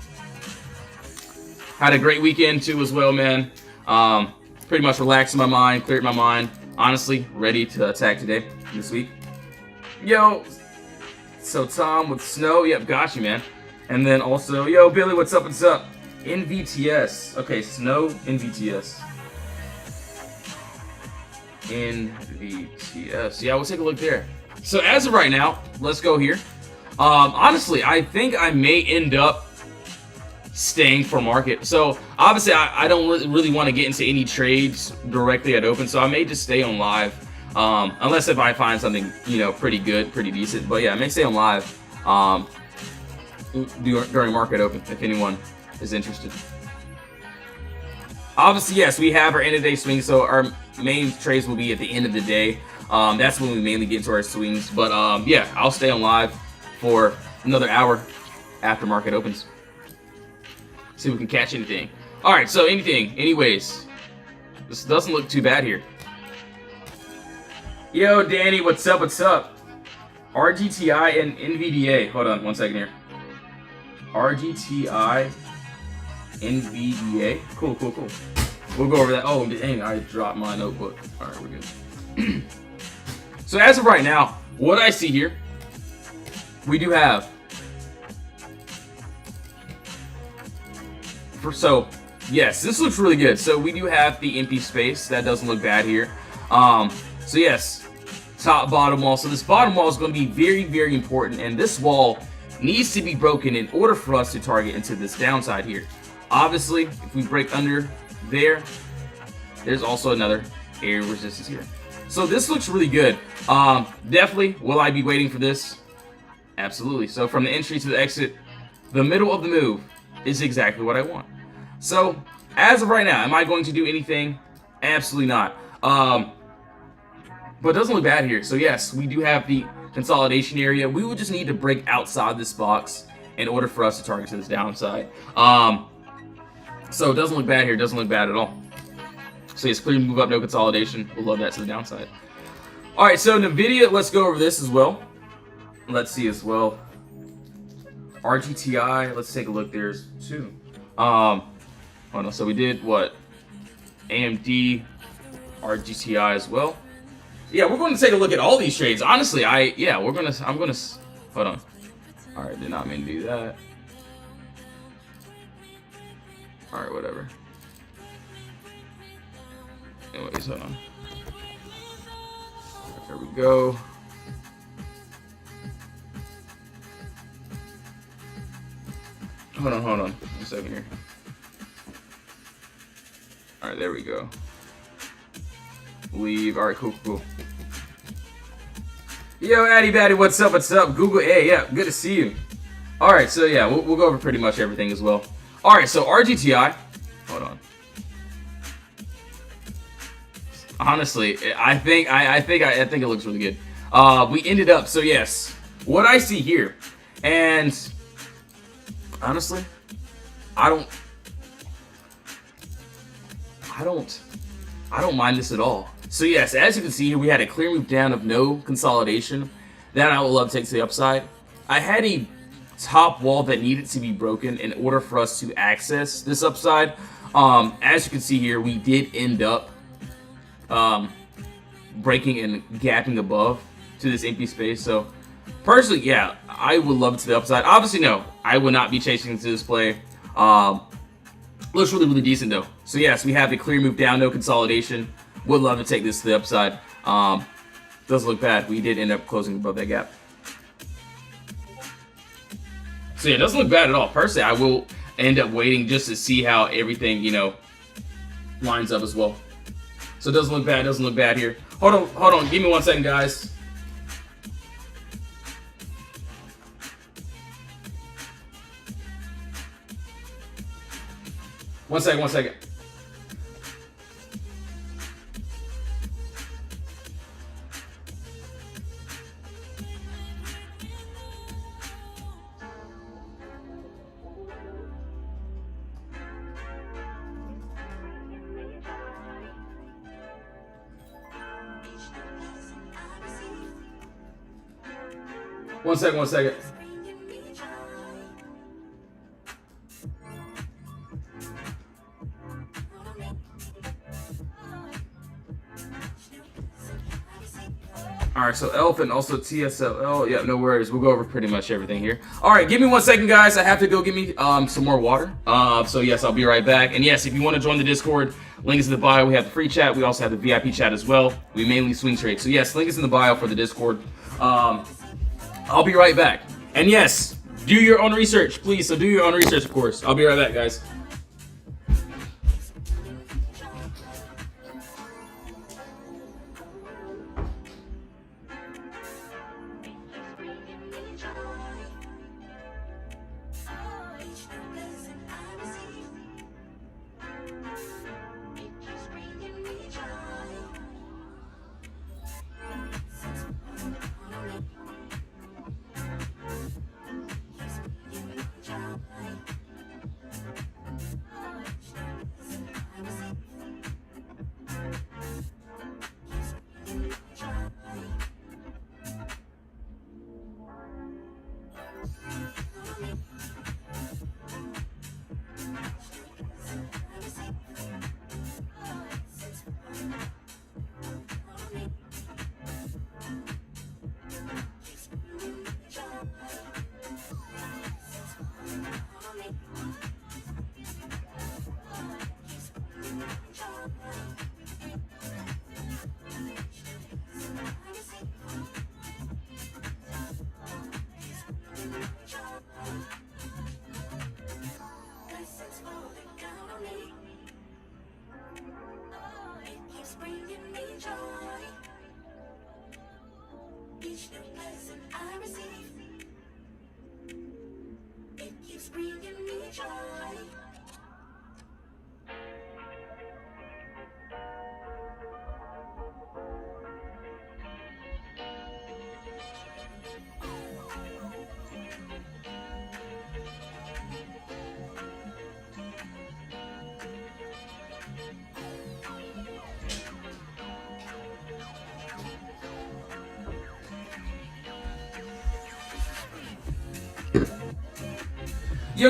Had a great weekend too as well, man. Pretty much relaxed my mind, cleared my mind. Honestly, ready to attack today, this week. Yo, so Tom with Snow, yep, got you, man. And then also, yo, Billy, what's up? NVTS. Okay, Snow, NVTS. NVTS. Yeah, we'll take a look there. So as of right now, let's go here. Honestly, I think I may end up staying for market. So obviously, I don't really want to get into any trades directly at open, so I may just stay on live. Unless if I find something, pretty good, pretty decent. But yeah, I may stay on live during market open if anyone is interested. Obviously, yes, we have our end of day swings, so our main trades will be at the end of the day. That's when we mainly get into our swings. But yeah, I'll stay on live for another hour after market opens. See if we can catch anything. All right, so anyways, this doesn't look too bad here. Yo, Danny, what's up? RGTI and NVDA. Hold on 1 second here. RGTI, NVDA. Cool. We'll go over that. Oh, dang, I dropped my notebook. All right, we're good. So as of right now, what I see here we do have so yes, this looks really good. So we do have the empty space. That doesn't look bad here. So yes, top, bottom wall. So this bottom wall is going to be very, very important. And this wall needs to be broken in order for us to target into this downside here. Obviously, if we break under there, there's also another area of resistance here. So this looks really good. Definitely, will I be waiting for this? Absolutely. So from the entry to the exit, the middle of the move is exactly what I want. So as of right now, am I going to do anything? Absolutely not. But it doesn't look bad here. So yes, we do have the consolidation area. We would just need to break outside this box in order for us to target to this downside. So it doesn't look bad here. It doesn't look bad at all. So yes, clear move up, no consolidation. We'll love that to the downside. All right, so NVIDIA, let's go over this as well. Let's see as well. RGTI, let's take a look. There's two. Hold on, so we did what? AMD, RGTI as well. Yeah, we're going to take a look at all these trades. Honestly, I'm gonna, hold on. All right, did not mean to do that. All right, whatever. Anyways, hold on. There we go. Hold on. 1 second here. All right, there we go. Leave. All right, cool. Yo, Addy Batty, what's up? Google, hey, yeah, good to see you. All right, so yeah, we'll go over pretty much everything as well. All right, so RGTI. Hold on. Honestly, I think it looks really good. We ended up, so yes, what I see here, and honestly, I don't mind this at all. So yes, as you can see here, we had a clear move down of no consolidation. That I would love to take to the upside. I had a top wall that needed to be broken in order for us to access this upside. As you can see here, we did end up breaking and gapping above to this empty space. So personally, yeah, I would love it to the upside. Obviously, no, I would not be chasing into this play. Looks really, really decent though. So yes, we have the clear move down, no consolidation. Would love to take this to the upside. Doesn't look bad. We did end up closing above that gap. So yeah, it doesn't look bad at all. Personally, I will end up waiting just to see how everything, lines up as well. So it doesn't look bad. Doesn't look bad here. Hold on. Give me 1 second, guys. One second. One second. All right, so Elf and also TSLL. Yeah, no worries. We'll go over pretty much everything here. All right, give me 1 second, guys. I have to go get me some more water. So yes, I'll be right back. And yes, if you want to join the Discord, link is in the bio. We have the free chat. We also have the VIP chat as well. We mainly swing trade. So yes, link is in the bio for the Discord. I'll be right back. And yes, do your own research, please. So do your own research, of course. I'll be right back, guys.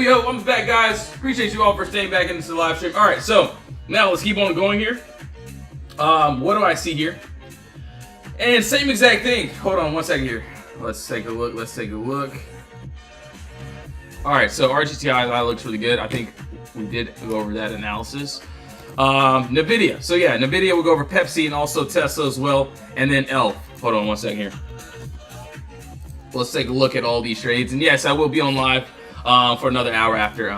Yo, I'm back, guys. Appreciate you all for staying back into the live stream. All right, so now let's keep on going here. What do I see here? And same exact thing. Hold on one second here. Let's take a look. All right, so RGTI looks really good. I think we did go over that analysis. Nvidia. So yeah, Nvidia will go over Pepsi and also Tesla as well, and then ELF. Hold on one second here. Let's take a look at all these trades. And yes, I will be on live for another hour after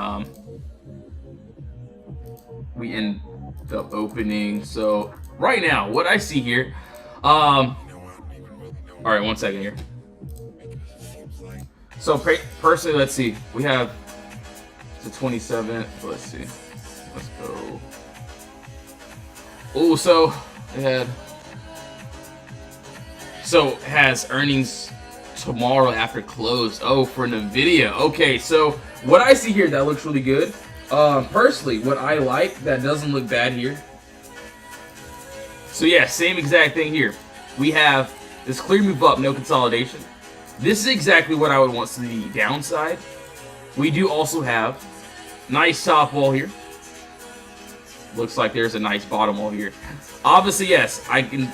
we end up opening. So right now, what I see here, all right, one second here. So personally, let's see. We have the 27th. Let's see. Let's go. Oh, so it has earnings tomorrow after close. Oh, for Nvidia. Okay, so what I see here that looks really good. Personally, what I like that doesn't look bad here. So yeah, same exact thing here. We have this clear move up, no consolidation. This is exactly what I would want to the downside. We do also have nice top wall here. Looks like there's a nice bottom wall here. Obviously, yes, I can,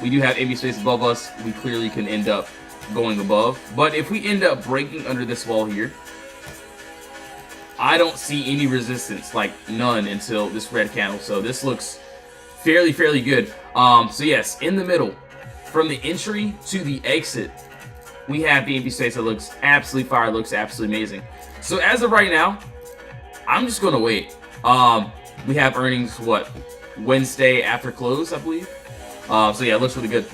we do have AB space above us. We clearly can end up going above. But if we end up breaking under this wall here, I don't see any resistance, like none, until this red candle. So this looks fairly good. So yes, in the middle, from the entry to the exit, we have the empty space that looks absolutely fire, looks absolutely amazing. So as of right now, I'm just gonna wait. We have earnings, Wednesday after close, I believe. So yeah, it looks really good.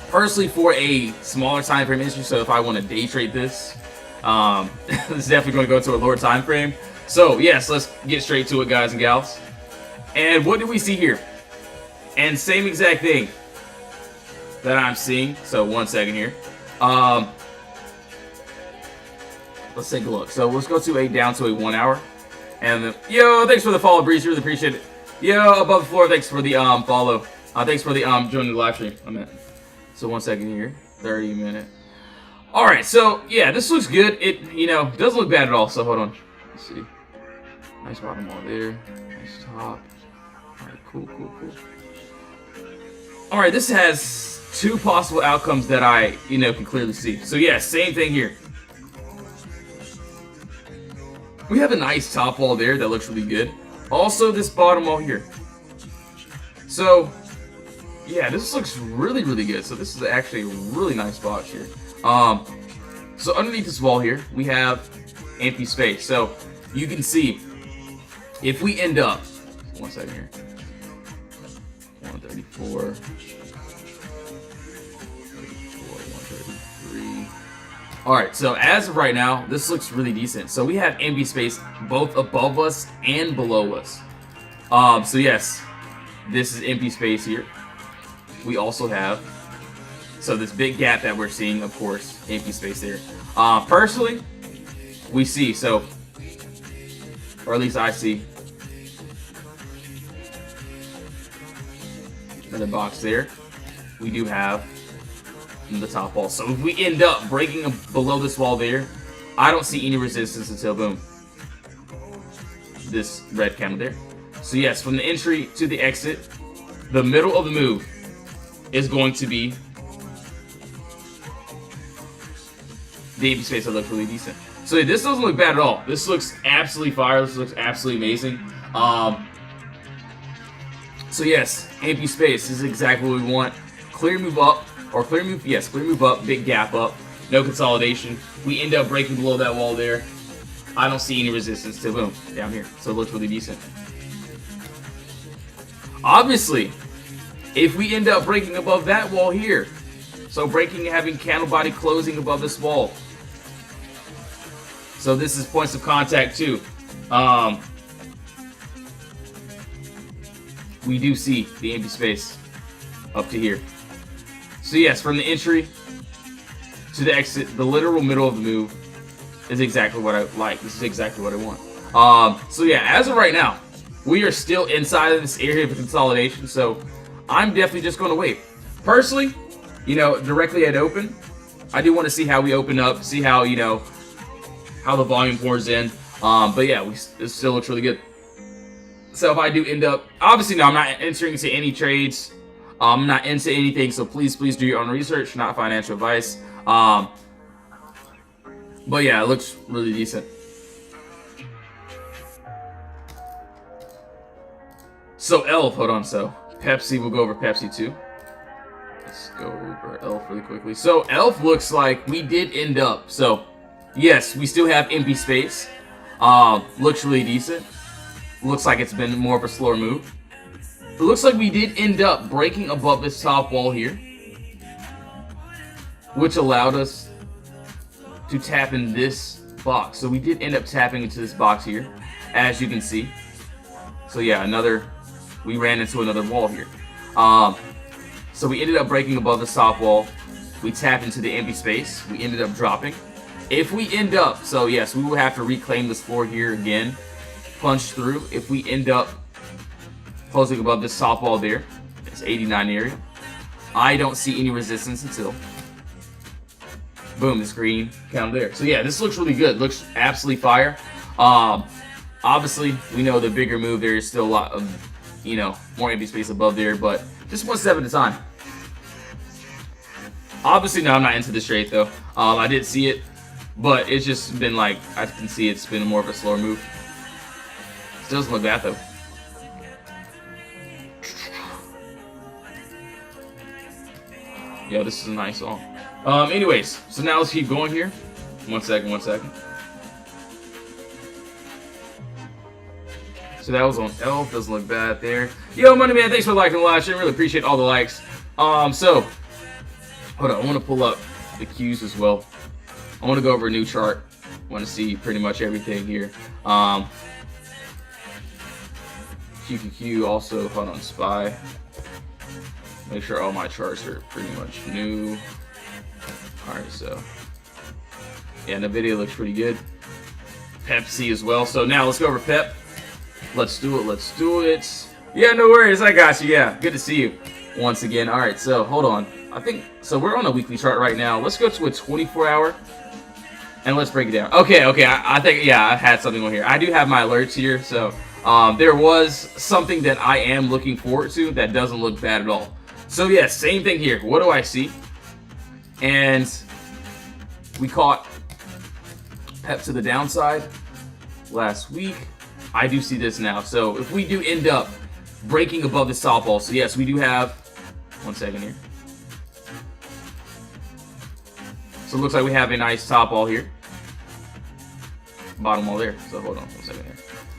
Personally, for a smaller time frame entry, so if I want to day trade this, this is definitely going to go to a lower time frame. So yes, let's get straight to it, guys and gals. And what do we see here? And same exact thing that I'm seeing. So one second here. Let's take a look. So let's go to down to a 1 hour. And then, yo, thanks for the follow, Breeze. Really appreciate it. Yo, above the floor, thanks for the follow. Thanks for the joining the live stream. So 1 second here. 30 minute. All right. So yeah, this looks good. It doesn't look bad at all. So hold on. Let's see. Nice bottom wall there. Nice top. All right. Cool. All right. This has two possible outcomes that I can clearly see. So yeah, same thing here. We have a nice top wall there that looks really good. Also, this bottom wall here. So, yeah, this looks really good. So this is actually a really nice spot here. So underneath this wall here, we have empty space. So you can see, if we end up, 1 second here, 134. 133. All right, so as of right now, this looks really decent. So we have empty space both above us and below us. So yes, this is empty space here. We also have, so this big gap that we're seeing, of course, empty space there. Personally, we see, so, or at least I see, another box there. We do have the top wall. So if we end up breaking below this wall there, I don't see any resistance until boom, this red candle there. So yes, from the entry to the exit, the middle of the move is going to be the empty space that looks really decent. So this doesn't look bad at all. This looks absolutely fire. This looks absolutely amazing. So yes, empty space is exactly what we want. Clear move up. Or clear move, yes, clear move up, big gap up, no consolidation. We end up breaking below that wall there. I don't see any resistance to boom, down here. So it looks really decent. Obviously, if we end up breaking above that wall here, so breaking and having candle body closing above this wall. So this is points of contact too. We do see the empty space up to here. So yes, from the entry to the exit, the literal middle of the move is exactly what I like. This is exactly what I want. So yeah, as of right now, we are still inside of this area of consolidation. So I'm definitely just going to wait. Personally, directly at open, I do want to see how we open up, see how, how the volume pours in. But yeah, it still looks really good. So if I do end up, obviously no, I'm not entering into any trades. I'm not into anything, so please do your own research, not financial advice. But yeah, it looks really decent. So ELF, hold on, so Pepsi, we'll go over Pepsi too. Let's go over ELF really quickly. So ELF looks like we did end up, so yes, we still have empty space. Looks really decent. Looks like it's been more of a slower move. It looks like we did end up breaking above this top wall here, which allowed us to tap in this box. So we did end up tapping into this box here, as you can see. So yeah, we ran into another wall here. So we ended up breaking above the top wall. We tapped into the empty space. We ended up dropping. If we end up, so yes, we will have to reclaim this floor here again. Punch through. If we end up closing above this top wall there, it's 89 area. I don't see any resistance until boom, this green count there. So yeah, this looks really good. Looks absolutely fire. Obviously, we know the bigger move there is still a lot of, more empty space above there, but just one step at a time. Obviously, no, I'm not into this trade though. I did see it, but it's just been like, I can see it's been more of a slower move. Still doesn't look bad though. Yo, this is a nice song. Anyways, so now let's keep going here. One second. So that was on ELF, doesn't look bad there. Yo, Money Man, thanks for liking the live stream. Really appreciate all the likes. So, hold on, I want to pull up the Qs as well. I want to go over a new chart. I want to see pretty much everything here. QQQ also, hold on, SPY. Make sure all my charts are pretty much new. Alright, so yeah, the video looks pretty good. Pepsi as well. So now let's go over Pep. Let's do it. Yeah, no worries, I got you. Yeah, good to see you once again. Alright, so hold on. I think so we're on a weekly chart right now. Let's go to a 24-hour and let's break it down. Okay, I think, yeah, I had something on here. I do have my alerts here, so there was something that I am looking forward to that doesn't look bad at all. So yeah, same thing here. What do I see? And we caught Pep to the downside last week. I do see this now. So if we do end up breaking above the stop wall, so yes, we do have, one second here. So it looks like we have a nice top wall here. Bottom wall there. So hold on one second here.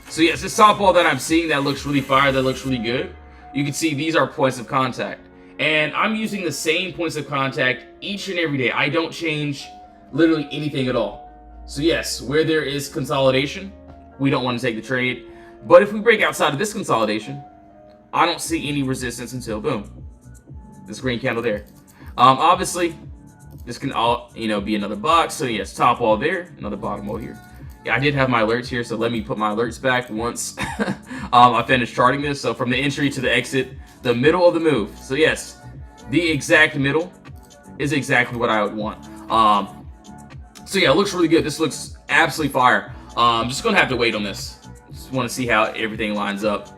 So yes, this top wall that I'm seeing that looks really fire, that looks really good. You can see these are points of contact. And I'm using the same points of contact each and every day. I don't change literally anything at all. So yes, where there is consolidation, we don't want to take the trade. But if we break outside of this consolidation, I don't see any resistance until boom, this green candle there. Obviously, this can all be another box. So yes, top wall there, another bottom wall here. Yeah, I did have my alerts here, so let me put my alerts back once I finish charting this. So from the entry to the exit, the middle of the move. So yes, the exact middle is exactly what I would want. So yeah, it looks really good. This looks absolutely fire. I'm just gonna have to wait on this. Just want to see how everything lines up.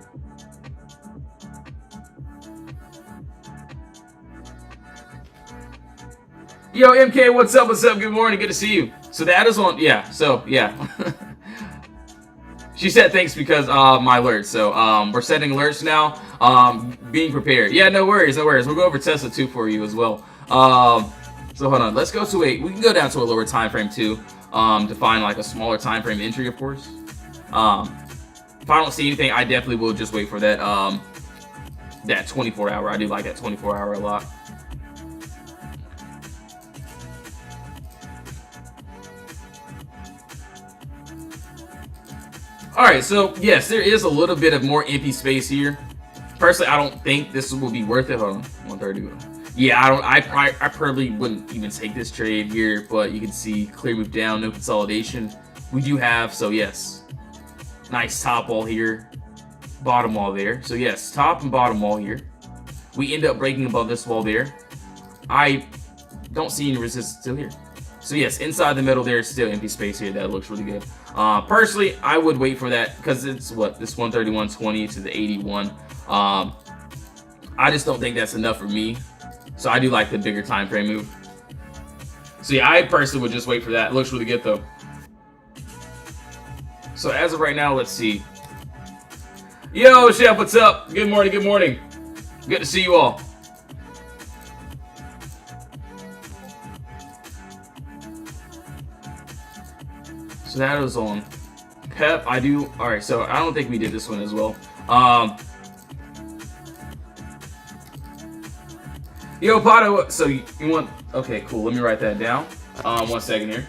Yo, MK, what's up? Good morning. Good to see you. So that is on, yeah. So yeah. She said thanks because my alerts. So we're setting alerts now. Being prepared. Yeah, no worries. We'll go over Tesla 2 for you as well. So hold on. Let's go to we can go down to a lower time frame too. To find like a smaller time frame entry, of course. If I don't see anything, I definitely will just wait for that that 24-hour. I do like that 24-hour a lot. Alright, so yes, there is a little bit of more empty space here. Personally, I don't think this will be worth it. Hold on, 130. Yeah, I probably wouldn't even take this trade here, but you can see clear move down, no consolidation. We do have, so yes, nice top wall here, bottom wall there. So yes, top and bottom wall here. We end up breaking above this wall there. I don't see any resistance still here. So yes, inside the middle there's still empty space here. That looks really good. Personally, I would wait for that because it's what, this 131.20 to the 81. I just don't think that's enough for me. So I do like the bigger time frame move. So yeah, I personally would just wait for that. It looks really good though. So as of right now, let's see. Yo, Chef, what's up? Good morning, good morning. Good to see you all. So that was on Pep. I do. All right, so I don't think we did this one as well. Yo, Pato, so you want, okay, cool. Let me write that down. 1 second here.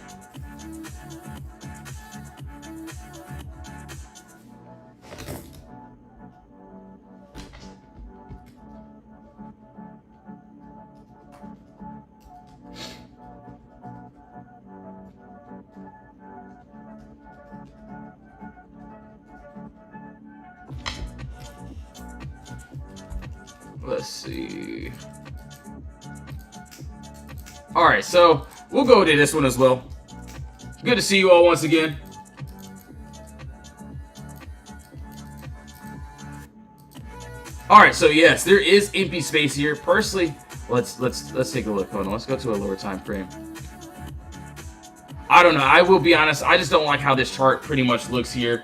Let's see. All right, so we'll go to this one as well. Good to see you all once again. All right, so yes, there is empty space here. Personally, let's take a look. Hold on, let's go to a lower time frame. I don't know. I will be honest. I just don't like how this chart pretty much looks here.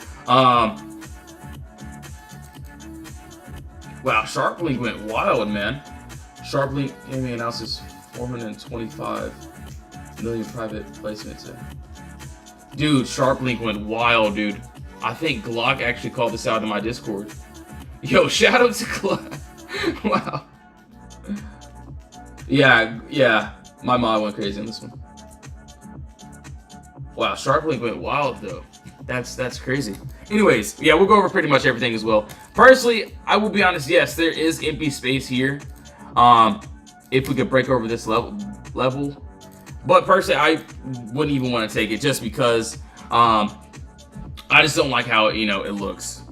Wow, SharpLink went wild, man. SharpLink announces 425 million private placements. Dude, SharpLink went wild, dude. I think Glock actually called this out in my Discord. Yo, shout out to Glock. Wow. Yeah. My mod went crazy on this one. Wow, SharpLink went wild though. That's crazy. Anyways, yeah, we'll go over pretty much everything as well. Personally, I will be honest, yes, there is empty space here. If we could break over this level. But personally, I wouldn't even want to take it just because I just don't like how, you know, it looks.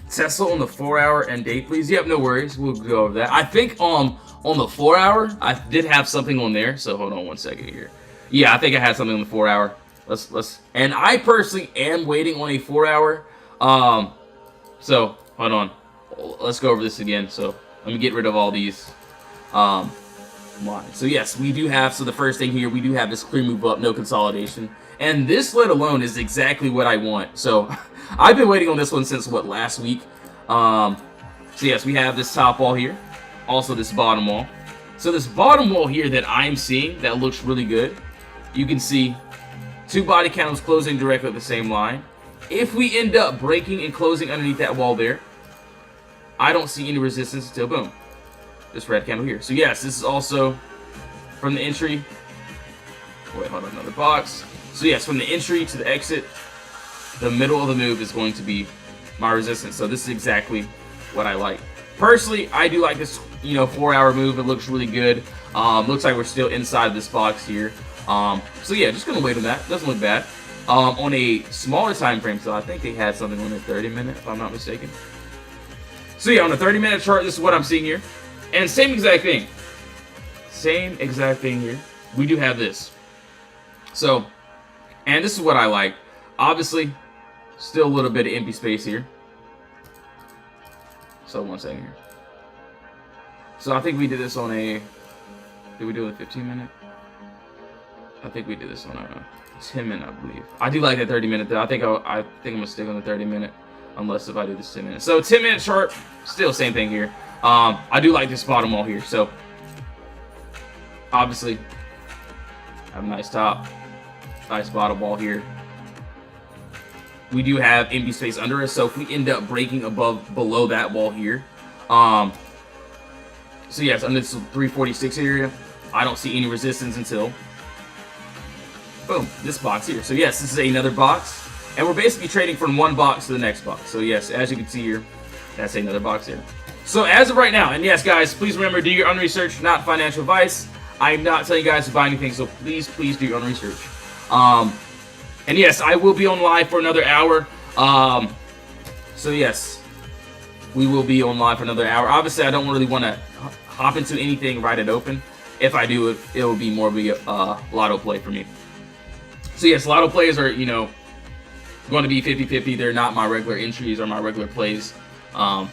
Tesla on the 4-hour end date, please. Yep, no worries. We'll go over that. I think on the 4-hour, I did have something on there. So hold on 1 second here. Yeah, I think I had something on the 4-hour. And I personally am waiting on a 4-hour. So hold on. Let's go over this again. So let me get rid of all these lines. So yes, we do have, so the first thing here, we do have this clear move up, no consolidation. And this let alone is exactly what I want. So I've been waiting on this one since what, last week. So yes, we have this top wall here. Also this bottom wall. So this bottom wall here that I'm seeing that looks really good. You can see 2 body candles closing directly at the same line. If we end up breaking and closing underneath that wall there, I don't see any resistance until boom, this red candle here. So yes, this is also from the entry. Wait, hold on, another box. So yes, from the entry to the exit, the middle of the move is going to be my resistance. So this is exactly what I like. Personally, I do like this, 4-hour move. It looks really good. Looks like we're still inside this box here. So yeah, just gonna wait on that. Doesn't look bad. On a smaller time frame, so I think they had something on the 30-minute, if I'm not mistaken. So yeah, on the 30-minute chart, this is what I'm seeing here. And same exact thing. Same exact thing here. We do have this. So, and this is what I like. Obviously, still a little bit of empty space here. So 1 second here. So I think we did this on a, did we do a 15-minute? I think we did this on a 10-minute, I believe. I do like that 30-minute though. I think I'm gonna stick on the 30-minute, unless if I do this 10-minute. So 10-minute chart, still same thing here. I do like this bottom wall here. So obviously, have a nice top, nice bottom wall here. We do have empty space under us, so if we end up breaking below that wall here, so yes, under this 346 area, I don't see any resistance until boom, this box here. So yes, this is another box, and we're basically trading from one box to the next box. So yes, as you can see here, that's another box here. So as of right now, and yes guys, please remember, do your own research, not financial advice. I'm not telling you guys to buy anything, so please do your own research. And yes, I will be on live for another hour. So yes, we will be on live for another hour. Obviously, I don't really want to hop into anything right at open. if I do it, it will be more of a lotto play for me. So yes, lotto plays are, you know, going to be 50-50. They're not my regular entries or my regular plays. So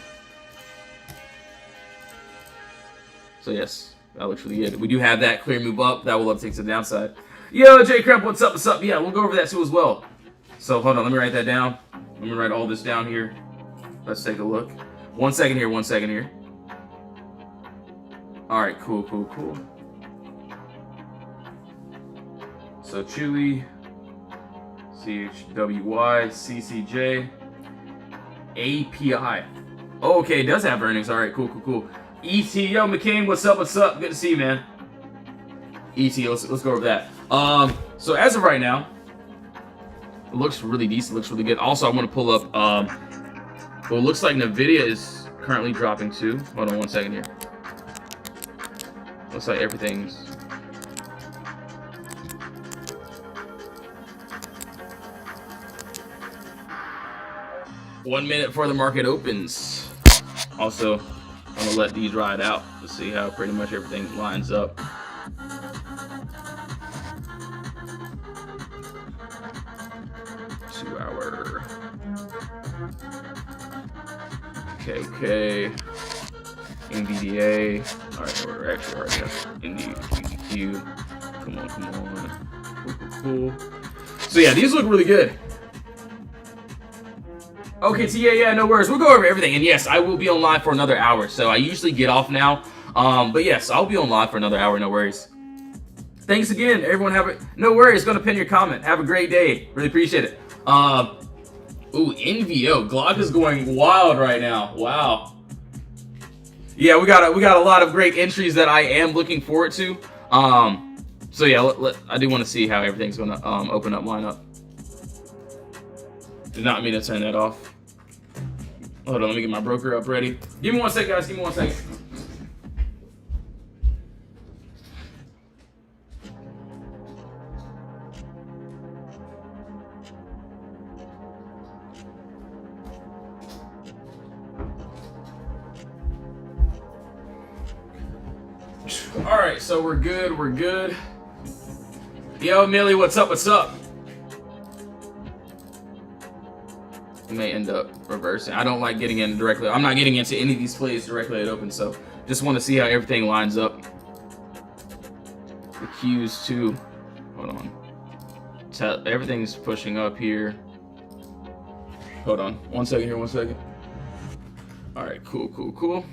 yes, that looks really good. We do have that clear move up. That will uptake to the downside. Yo, J Crump, what's up? What's up? Yeah, we'll go over that too as well. So hold on, let me write that down. Let me write all this down here. Let's take a look. 1 second here, 1 second here. All right, cool. So Chewy, CHWY, CCJ, API. Oh, okay, it does have earnings. All right, cool. ET, yo, McCain, what's up? Good to see you, man. ET, let's go over that. So as of right now, it looks really decent, looks really good. Also, I want to pull up, well, it looks like NVIDIA is currently dropping too. Hold on 1 second here. Looks like everything's... One minute before the market opens. Also, I'm gonna let these ride out to see how pretty much everything lines up. Two-hour. Okay. NVDA. Alright, we're actually already have NVQ. Come on. Cool. So yeah, these look really good. Okay, so yeah, no worries. We'll go over everything. And yes, I will be on live for another hour. So I usually get off now. But yes, I'll be on live for another hour, no worries. Thanks again, everyone. No worries. Gonna pin your comment. Have a great day. Really appreciate it. Ooh, NVO. Glock is going wild right now. Wow. Yeah, we got a lot of great entries that I am looking forward to. So yeah, I do want to see how everything's gonna open up, line up. Did not mean to turn that off. Hold on, let me get my broker up ready. Give me 1 second, guys. Give me 1 second. All right, so we're good. Yo, Millie, what's up? May end up reversing. I don't like getting in directly. I'm not getting into any of these plays directly at open, so just want to see how everything lines up. The Qs too. Hold on. Everything's pushing up here. Hold on. 1 second here, 1 second. All right, cool.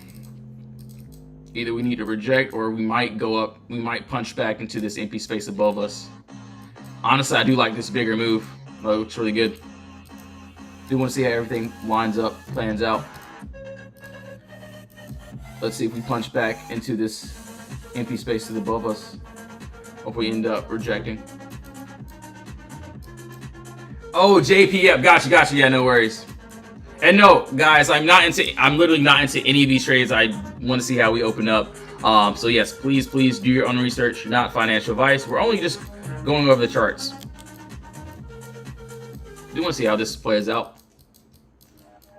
Either we need to reject or we might go up. We might punch back into this empty space above us. Honestly, I do like this bigger move. Oh, it's really good. Do want to see how everything lines up, plans out. Let's see if we punch back into this empty space to the above us, or if we end up rejecting. Oh, JP, yep, gotcha. Yeah, no worries. And no, guys, I'm literally not into any of these trades. I want to see how we open up. So yes, please do your own research. Not financial advice. We're only just going over the charts. Do want to see how this plays out.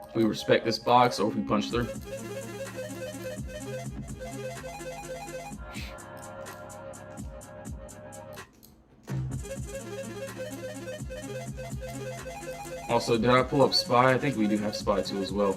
If we respect this box or if we punch through. Also, did I pull up SPY? I think we do have SPY too as well.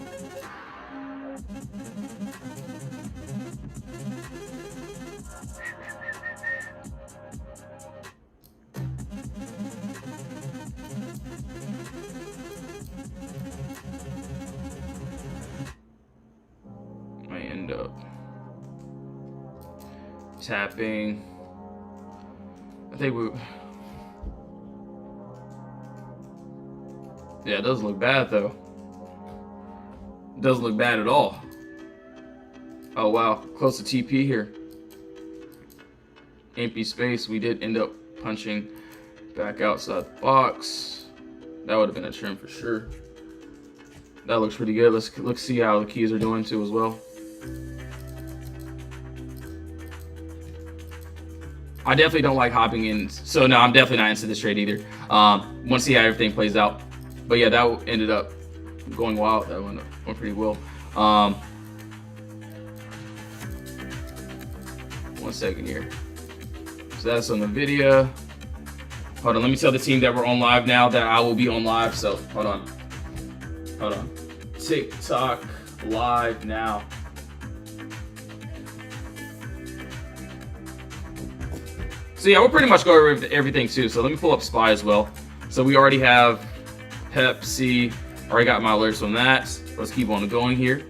Might end up tapping. I think we... Yeah, it doesn't look bad though. It doesn't look bad at all. Oh wow, close to TP here. Empty space. We did end up punching back outside the box. That would have been a trim for sure. That looks pretty good. Let's see how the keys are doing too as well. I definitely don't like hopping in. So no, I'm definitely not into this trade either. Want to see how everything plays out. But yeah, that ended up going wild. That went pretty well. 1 second here. So that's on NVIDIA. Hold on, let me tell the team that we're on live now, that I will be on live. So hold on. TikTok live now. So yeah, we'll pretty much go over everything too. So let me pull up SPY as well. So we already have Pepsi. Already got my alerts on that. Let's keep on going here.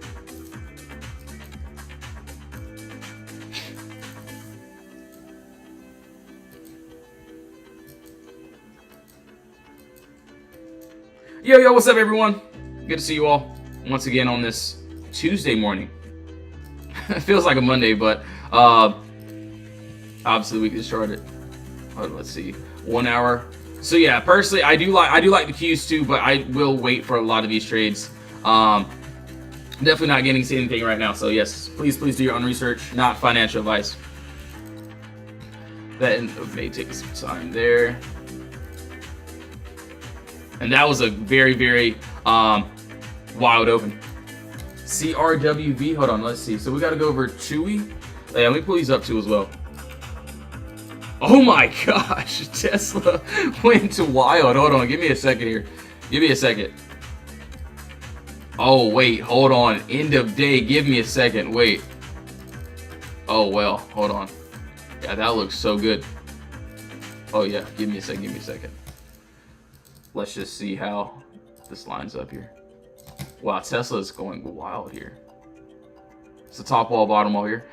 Yo, what's up everyone? Good to see you all once again on this Tuesday morning. It feels like a Monday, but obviously we can start it. Let's see, 1 hour. So yeah, personally, I do like the Qs too, but I will wait for a lot of these trades. Definitely not getting to anything right now. So yes, please do your own research, not financial advice. That may take some time there. And that was a very wild open. CRWV, hold on, let's see. So we got to go over Chewy. Yeah, let me pull these up too as well. Oh my gosh, Tesla went to wild. Hold on, give me a second here. Give me a second. Oh wait, hold on. End of day, give me a second. Wait. Oh well, hold on. Yeah, that looks so good. Oh yeah, give me a second. Let's just see how this lines up here. Wow, Tesla is going wild here. It's the top wall, bottom wall here.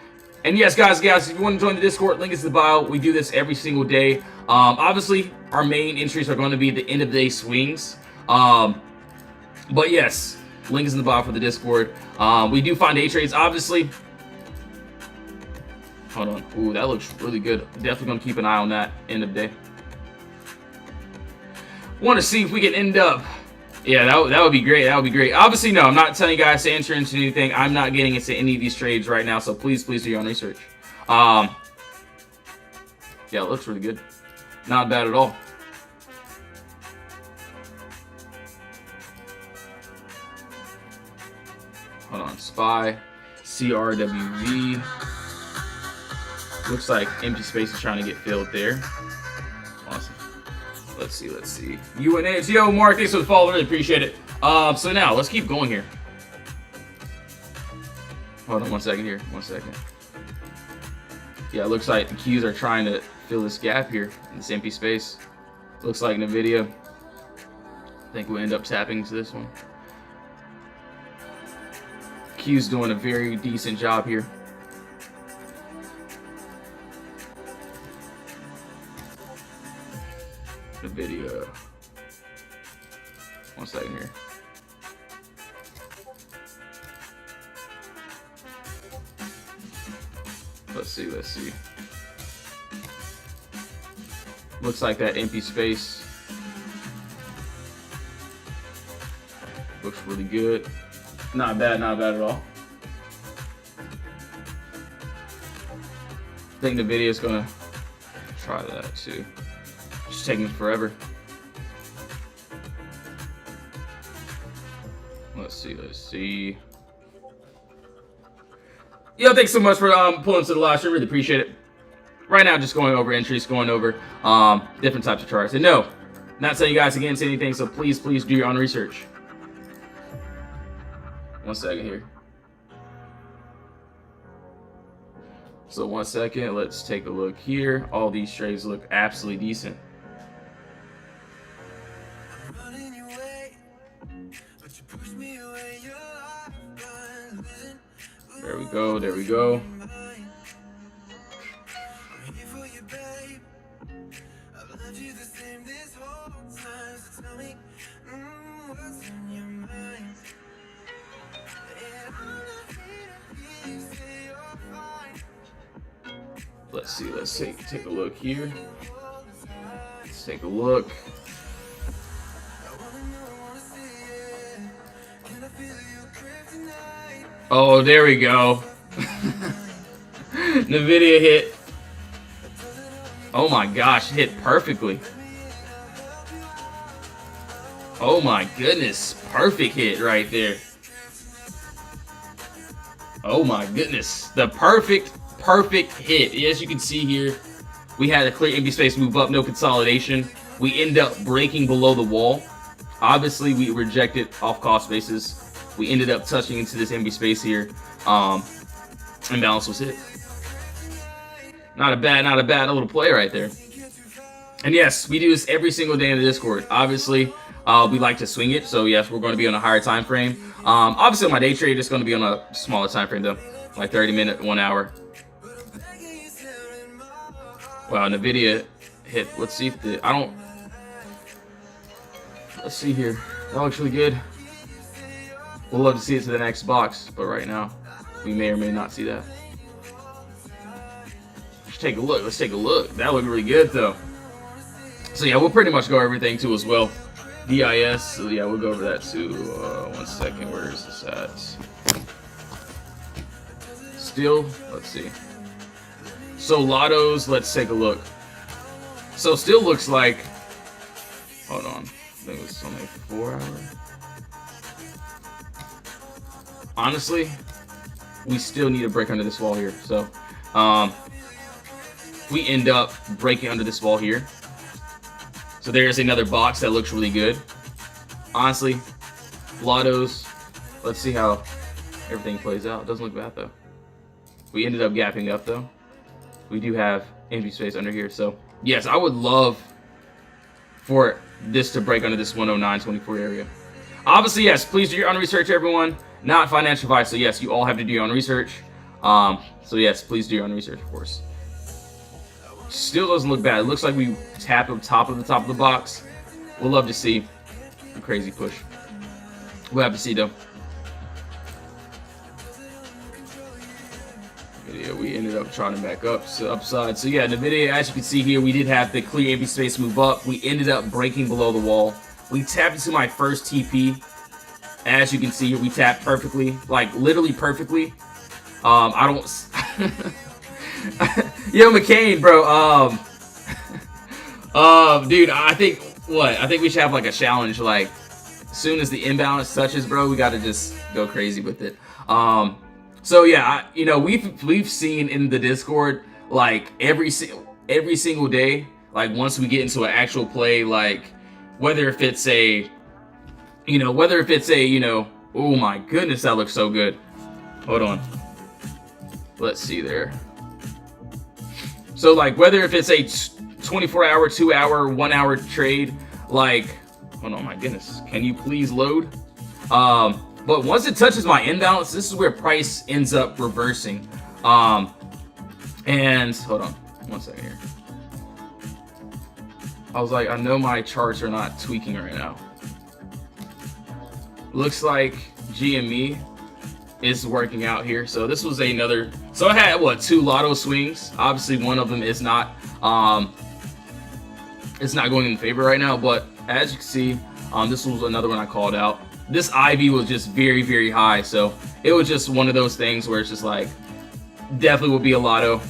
And yes, guys, if you want to join the Discord, link is in the bio. We do this every single day. Obviously, our main entries are going to be the end of the day swings. But yes, link is in the bio for the Discord. We do find day trades, obviously. Hold on. Ooh, that looks really good. Definitely going to keep an eye on that end of the day. Want to see if we can end up. Yeah, that would be great. That would be great. Obviously, no, I'm not telling you guys to enter into anything. I'm not getting into any of these trades right now, so please do your own research. Yeah, it looks really good. Not bad at all. Hold on, SPY, CRWV. Looks like empty space is trying to get filled there. Awesome. Let's see. UNH. Yo, Mark, thanks for the follow. Really appreciate it. So now, let's keep going here. Hold on 1 second here. 1 second. Yeah, it looks like the Qs are trying to fill this gap here in this empty space. Looks like NVIDIA. I think we'll end up tapping into this one. Q's doing a very decent job here. NVIDIA. 1 second here. Let's see. Looks like that empty space looks really good. Not bad at all. I think the video is gonna try that too. Just taking forever. Let's see. Yo, thanks so much for pulling to the live stream. Really appreciate it. Right now, just going over entries, going over different types of charts. And no, not telling you guys against anything, so please do your own research. 1 second here. So 1 second, let's take a look here. All these trades look absolutely decent. There we go. Let's take a look here. Let's take a look. Oh, there we go. NVIDIA hit. Oh my gosh, hit perfectly. Oh my goodness, perfect hit right there. Oh my goodness, the perfect perfect hit. As you can see here, we had a clear empty space move up, no consolidation. We end up breaking below the wall. Obviously, we rejected off cost basis. We ended up touching into this empty space here. Imbalance was hit. Not a bad little play right there. And yes, we do this every single day in the Discord. Obviously, we like to swing it. So yes, we're going to be on a higher time frame. Obviously, on my day trade, it's going to be on a smaller time frame though, like 30 minutes, 1 hour. Wow, Nvidia hit. Let's see if the let's see here. That looks really good. We'll love to see it to the next box, but right now, we may or may not see that. Let's take a look. Let's take a look. That looked really good though. So yeah, we'll pretty much go over everything too as well. DIS. So yeah, we'll go over that too. 1 second. Where is this at? Still, let's see. So lottos, let's take a look. So still looks like, hold on, I think it was only 4 hours. Honestly, we still need to break under this wall here. So we end up breaking under this wall here. So there's another box that looks really good. Honestly, lottos, let's see how everything plays out. Doesn't look bad though. We ended up gapping up though. We do have empty space under here. So yes, I would love for this to break under this 109.24 area. Obviously, yes, please do your own research, everyone. Not financial advice. So yes, you all have to do your own research. So yes, please do your own research, of course. Still doesn't look bad. It looks like we tap up top of the box. We'll love to see a crazy push. We'll have to see though. Yeah, we ended up trying to back up upside. So yeah, Nvidia, as you can see here, we did have the clear empty space move up. We ended up breaking below the wall. We tapped into my first TP. As you can see here, we tapped perfectly, like literally perfectly. I don't. Yo, McCain, bro. Dude, I think we should have like a challenge. Like, as soon as the imbalance touches, bro, we got to just go crazy with it. So yeah, you know, we've seen in the Discord like every single day, like once we get into an actual play, like whether if it's a, you know, oh my goodness, that looks so good. Hold on, let's see there. So like whether if it's a 24-hour, 2-hour, 1-hour trade, like, hold on, my goodness, can you please load? But once it touches my imbalance, this is where price ends up reversing. And hold on 1 second here. I was like, I know my charts are not tweaking right now. Looks like GME is working out here. So this was another. So I had what, 2 lotto swings. Obviously, one of them is not. It's not going in favor right now. But as you can see, this was another one I called out. This IV was just very, very high, so it was just one of those things where it's just like, definitely would be a lotto.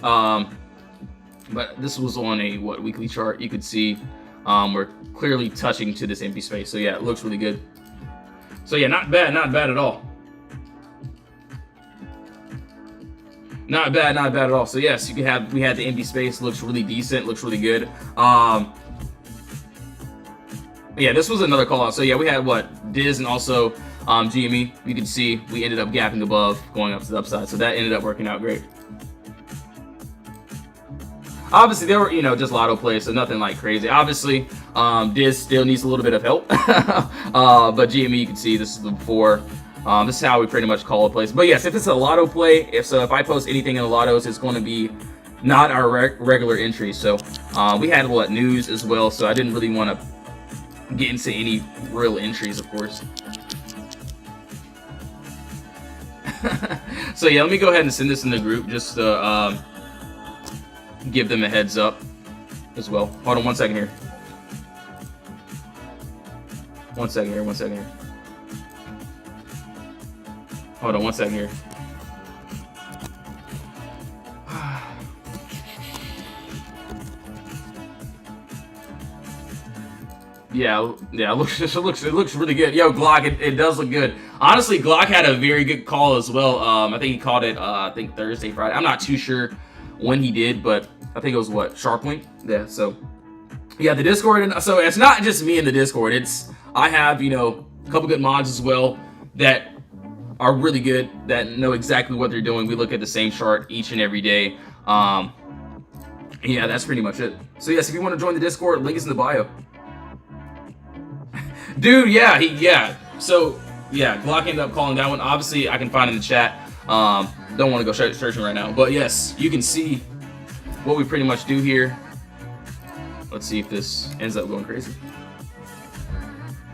But this was on a weekly chart. You could see we're clearly touching to this empty space. So yeah, it looks really good. So yeah, not bad at all. Not bad at all. So yes, we had the empty space. Looks really decent. Looks really good. Yeah, this was another call out. So yeah, we had Diz and also GME. You can see we ended up gapping above, going up to the upside. So that ended up working out great. Obviously, there were, just lotto plays, so nothing like crazy. Obviously, Diz still needs a little bit of help. But GME, you can see this is the before. This is how we pretty much call a place. But yes, if it's a lotto play, if I post anything in the lottos, it's going to be not our regular entries. So we had news as well. So I didn't really want to get into any real entries, of course. So yeah, let me go ahead and send this in the group just to give them a heads up as well. Hold on 1 second here. 1 second here. 1 second here. Hold on 1 second here. Yeah, yeah, it looks really good. Yo, Glock, it does look good. Honestly, Glock had a very good call as well. I think he called it, I think Thursday, Friday. I'm not too sure when he did, but I think it was what, Sharplink? Yeah, so yeah, the Discord, and so it's not just me in the Discord. I have, you know, a couple good mods as well that are really good, that know exactly what they're doing. We look at the same chart each and every day. Yeah, that's pretty much it. So yes, if you want to join the Discord, link is in the bio. Dude, yeah, so yeah, Glock ended up calling that one. Obviously, I can find in the chat. Don't want to go searching right now, but yes, you can see what we pretty much do here. Let's see if this ends up going crazy.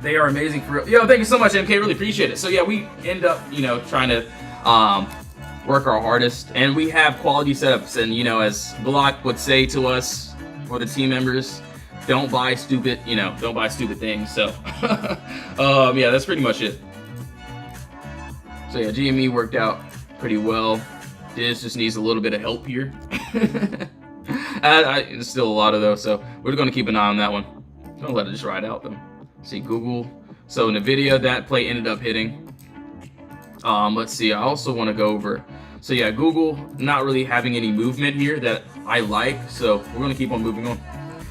They are amazing for real. Yo, thank you so much, MK. Really appreciate it. So yeah, we end up, you know, trying to work our hardest, and we have quality setups. And you know, as Glock would say to us, for the team members, don't buy stupid, you know, don't buy stupid things. So yeah, that's pretty much it. So yeah, GME worked out pretty well. Diz just needs a little bit of help here. There's still a lot of those, so we're going to keep an eye on that one. Don't let it just ride out though. See, Google. So NVIDIA, that play ended up hitting. Let's see, I also want to go over. So yeah, Google not really having any movement here that I like, so we're going to keep on moving on.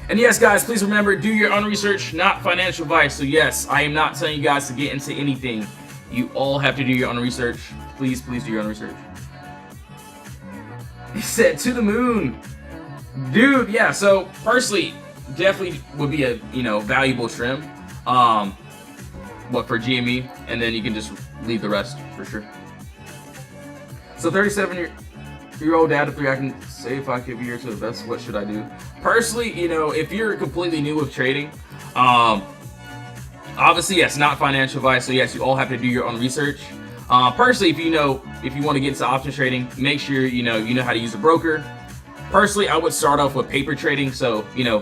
And yes, guys, please remember, do your own research, not financial advice. So yes, I am not telling you guys to get into anything. You all have to do your own research. Please, please do your own research. He said to the moon. Dude, yeah, so personally, definitely would be a, you know, valuable trim. What for GME, and then you can just leave the rest for sure. So 37-year-old dad of 3, I can say if I could be here to the best, what should I do? Personally, you know, if you're completely new with trading, obviously, yes, not financial advice, so yes, you all have to do your own research. Personally, if you want to get into options trading, make sure you know how to use a broker. Personally, I would start off with paper trading, so you know,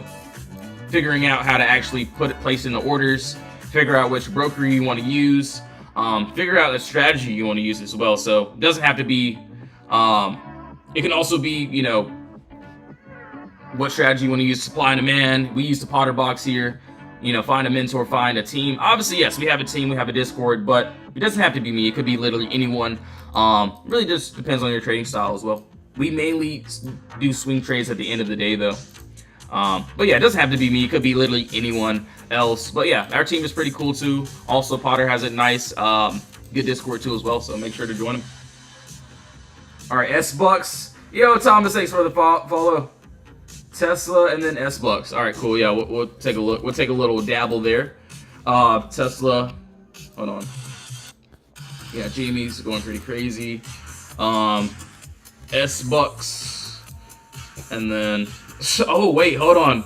figuring out how to actually place in the orders, figure out which broker you want to use, figure out the strategy you want to use as well. So it doesn't have to be, it can also be, you know, what strategy you want to use, supply and demand. We use the Potter box here, you know, find a mentor, find a team. Obviously, yes, we have a team, we have a Discord, but it doesn't have to be me. It could be literally anyone. Really just depends on your trading style as well. We mainly do swing trades at the end of the day though. But yeah, it doesn't have to be me. It could be literally anyone else. But yeah, our team is pretty cool too. Also, Potter has a nice, good Discord too as well. So make sure to join him. All right, S-Bucks. Yo, Thomas, thanks for the follow. Tesla and then S-Bucks. All right, cool. Yeah, we'll take a look. We'll take a little dabble there. Tesla. Hold on. Yeah, Jamie's going pretty crazy. S-Bucks. And then... Oh, wait, hold on.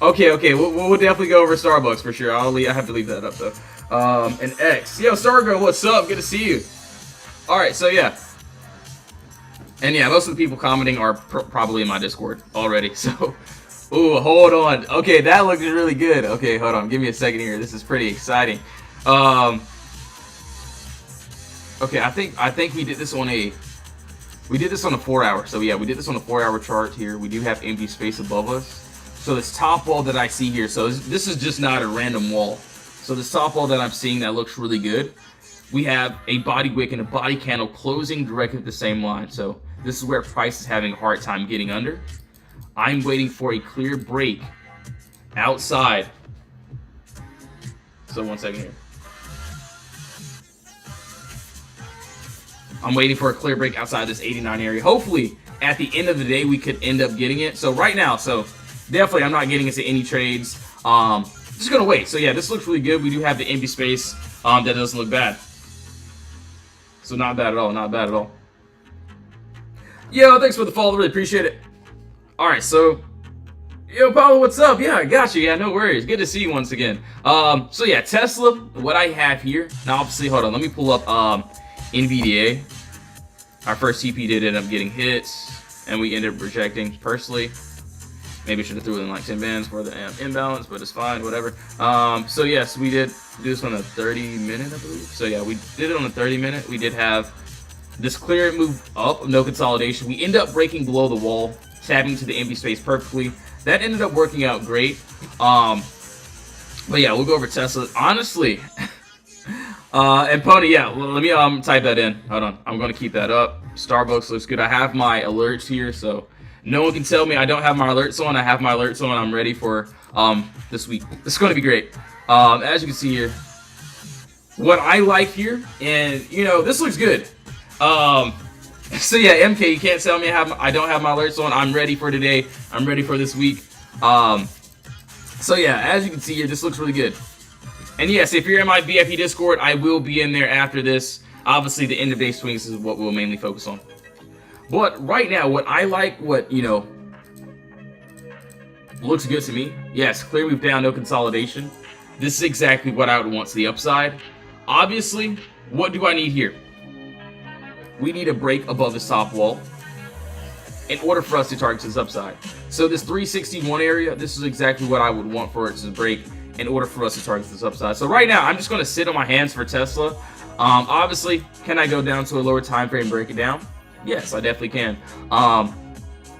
Okay, we'll definitely go over Starbucks for sure. I have to leave that up, though. And X. Yo, Stargirl, what's up? Good to see you. All right, so yeah. And yeah, most of the people commenting are probably in my Discord already, so... Ooh, hold on. Okay, that looks really good. Okay, hold on. Give me a second here. This is pretty exciting. Okay, I think we did this on a 4-hour. So yeah, we did this on a 4-hour chart here. We do have empty space above us. So this top wall that I see here, so this is just not a random wall. So this top wall that I'm seeing that looks really good, we have a body wick and a body candle closing directly at the same line. So this is where price is having a hard time getting under. I'm waiting for a clear break outside. So 1 second here. I'm waiting for a clear break outside this 89 area. Hopefully, at the end of the day, we could end up getting it. So right now, so definitely I'm not getting into any trades. Just gonna wait. So yeah, this looks really good. We do have the empty space. That doesn't look bad. So not bad at all, not bad at all. Yo, thanks for the follow, really appreciate it. All right, so, yo, Paulo, what's up? Yeah, I got you. Yeah, no worries. Good to see you once again. So yeah, Tesla, what I have here. Now, obviously, hold on. Let me pull up NVDA. Our first TP did end up getting hits, and we ended up rejecting personally. Maybe I should have threw in like 10 bands for the imbalance, but it's fine, whatever. So yes, we did do this on a 30-minute, I believe. So yeah, we did it on a 30-minute. We did have this clear move up, no consolidation. We end up breaking below the wall, tapping to the empty space perfectly. That ended up working out great. But yeah, we'll go over Tesla. Honestly, and Pony, yeah, let me type that in. Hold on, I'm gonna keep that up. Starbucks looks good. I have my alerts here, so no one can tell me I don't have my alerts on. I have my alerts on. I'm ready for this week. It's gonna be great. As you can see here, what I like here, and you know, this looks good. So yeah, MK, you can't tell me I don't have my alerts on. I'm ready for today. I'm ready for this week. So yeah, as you can see here, this looks really good. And yes, if you're in my VIP Discord, I will be in there after this. Obviously, the end of day swings is what we'll mainly focus on. But right now, what I like, what, you know, looks good to me. Yes, clear move down, no consolidation. This is exactly what I would want to the upside. Obviously, what do I need here? We need a break above this top wall in order for us to target this upside. So this 361 area, this is exactly what I would want for it to break in order for us to target this upside. So right now, I'm just going to sit on my hands for Tesla. Obviously, can I go down to a lower time frame and break it down? Yes, I definitely can.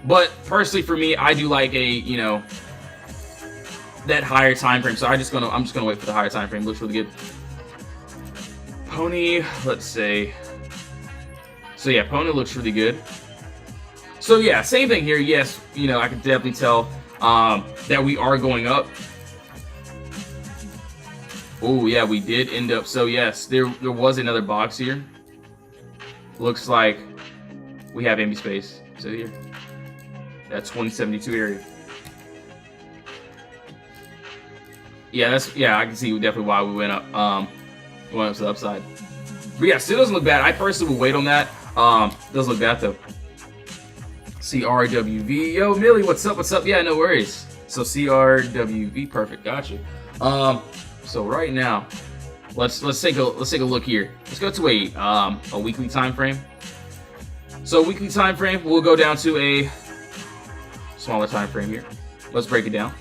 But personally, for me, I do like a, you know, that higher time frame. So I'm just gonna wait for the higher time frame. Looks really good. Pony, let's say. So yeah, Pony looks really good. So yeah, same thing here. Yes, you know, I can definitely tell that we are going up. Oh yeah, we did end up. So yes, there was another box here. Looks like we have empty space. So here, that 2072 area. Yeah, I can see definitely why we went up. Went up to the upside. But yeah, still doesn't look bad. I personally will wait on that. Doesn't look bad though. CRWV, yo Millie, what's up? What's up? Yeah, no worries. So CRWV, perfect, gotcha. So right now, let's take a look here. Let's go to a weekly time frame. So weekly time frame, we'll go down to a smaller time frame here. Let's break it down.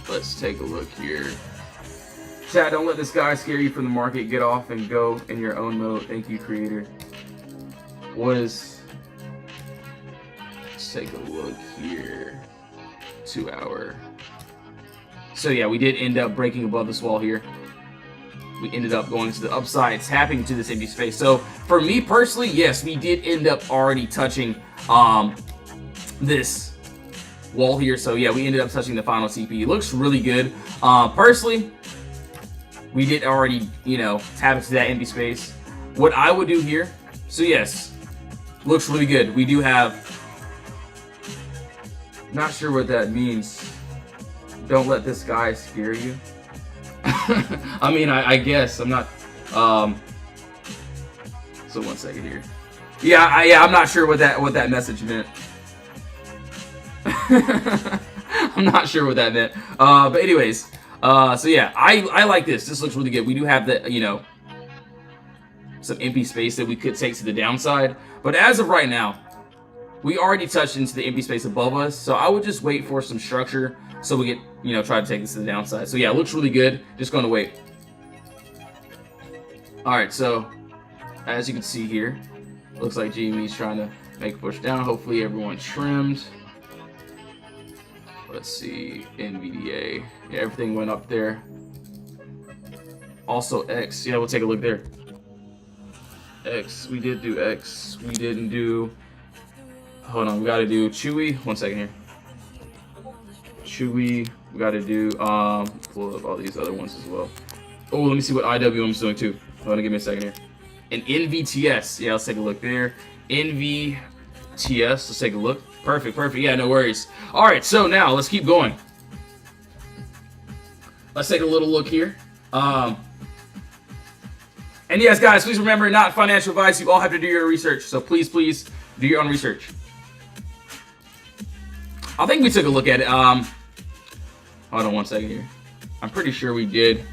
Let's take a look here. Chat, don't let this guy scare you from the market. Get off and go in your own mode. Thank you, creator. Let's take a look here. 2 hour. So yeah, we did end up breaking above this wall here. We ended up going to the upside, tapping to this empty space. So for me personally, yes, we did end up already touching this wall here. So yeah, we ended up touching the final TP. It looks really good. Personally, we did already, you know, tap into that empty space. What I would do here, so yes, looks really good. We do have, not sure what that means. Don't let this guy scare you. I mean, I guess I'm not. So 1 second here. Yeah, I'm not sure what that message meant. I'm not sure what that meant. But anyways, so yeah, I like this. This looks really good. We do have the, you know, some empty space that we could take to the downside. But as of right now, we already touched into the empty space above us. So I would just wait for some structure so we get, you know, try to take this to the downside. So yeah, it looks really good. Just going to wait. All right, so as you can see here, looks like GME's trying to make a push down. Hopefully everyone trimmed. Let's see, NVDA. Yeah, everything went up there. Also X. Yeah, we'll take a look there. X. We did do X. We didn't do. Hold on. We got to do Chewy. 1 second here. Chewy. We got to do. Pull up all these other ones as well. Oh, let me see what IWM's doing too. Hold on. Give me a second here. And NVTS. Yeah, let's take a look there. NVTS. Let's take a look. Perfect, perfect. Yeah, no worries. All right, so now let's keep going. Let's take a little look here. And yes, guys, please remember, not financial advice. You all have to do your research. So please, please do your own research. I think we took a look at it. Hold on 1 second here. I'm pretty sure we did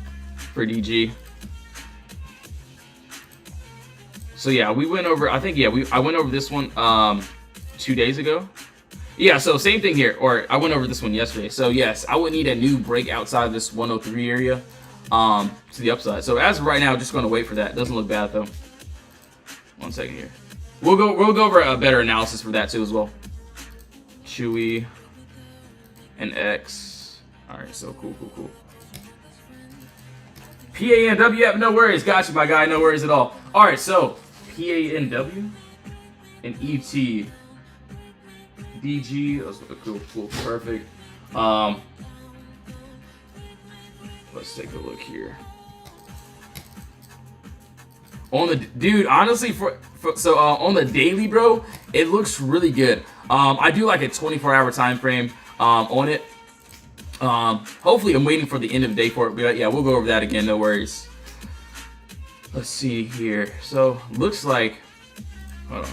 for DG. So yeah, we went over. I think I went over this one 2 days ago. Yeah, so same thing here, or I went over this one yesterday. So yes, I would need a new break outside of this 103 area. to the upside. So as of right now, just going to wait for that. Doesn't look bad though. 1 second here. We'll go over a better analysis for that too as well. Chewy and X. All right, so cool. PANW, yeah, no worries. Got you, my guy. No worries at all. All right, so PANW and ET. DG. That's cool. Perfect. Let's take a look here. On the dude, honestly, on the daily, bro, it looks really good. I do like a 24-hour time frame on it. Hopefully, I'm waiting for the end of the day for it. But yeah, we'll go over that again. No worries. Let's see here. So looks like, hold on.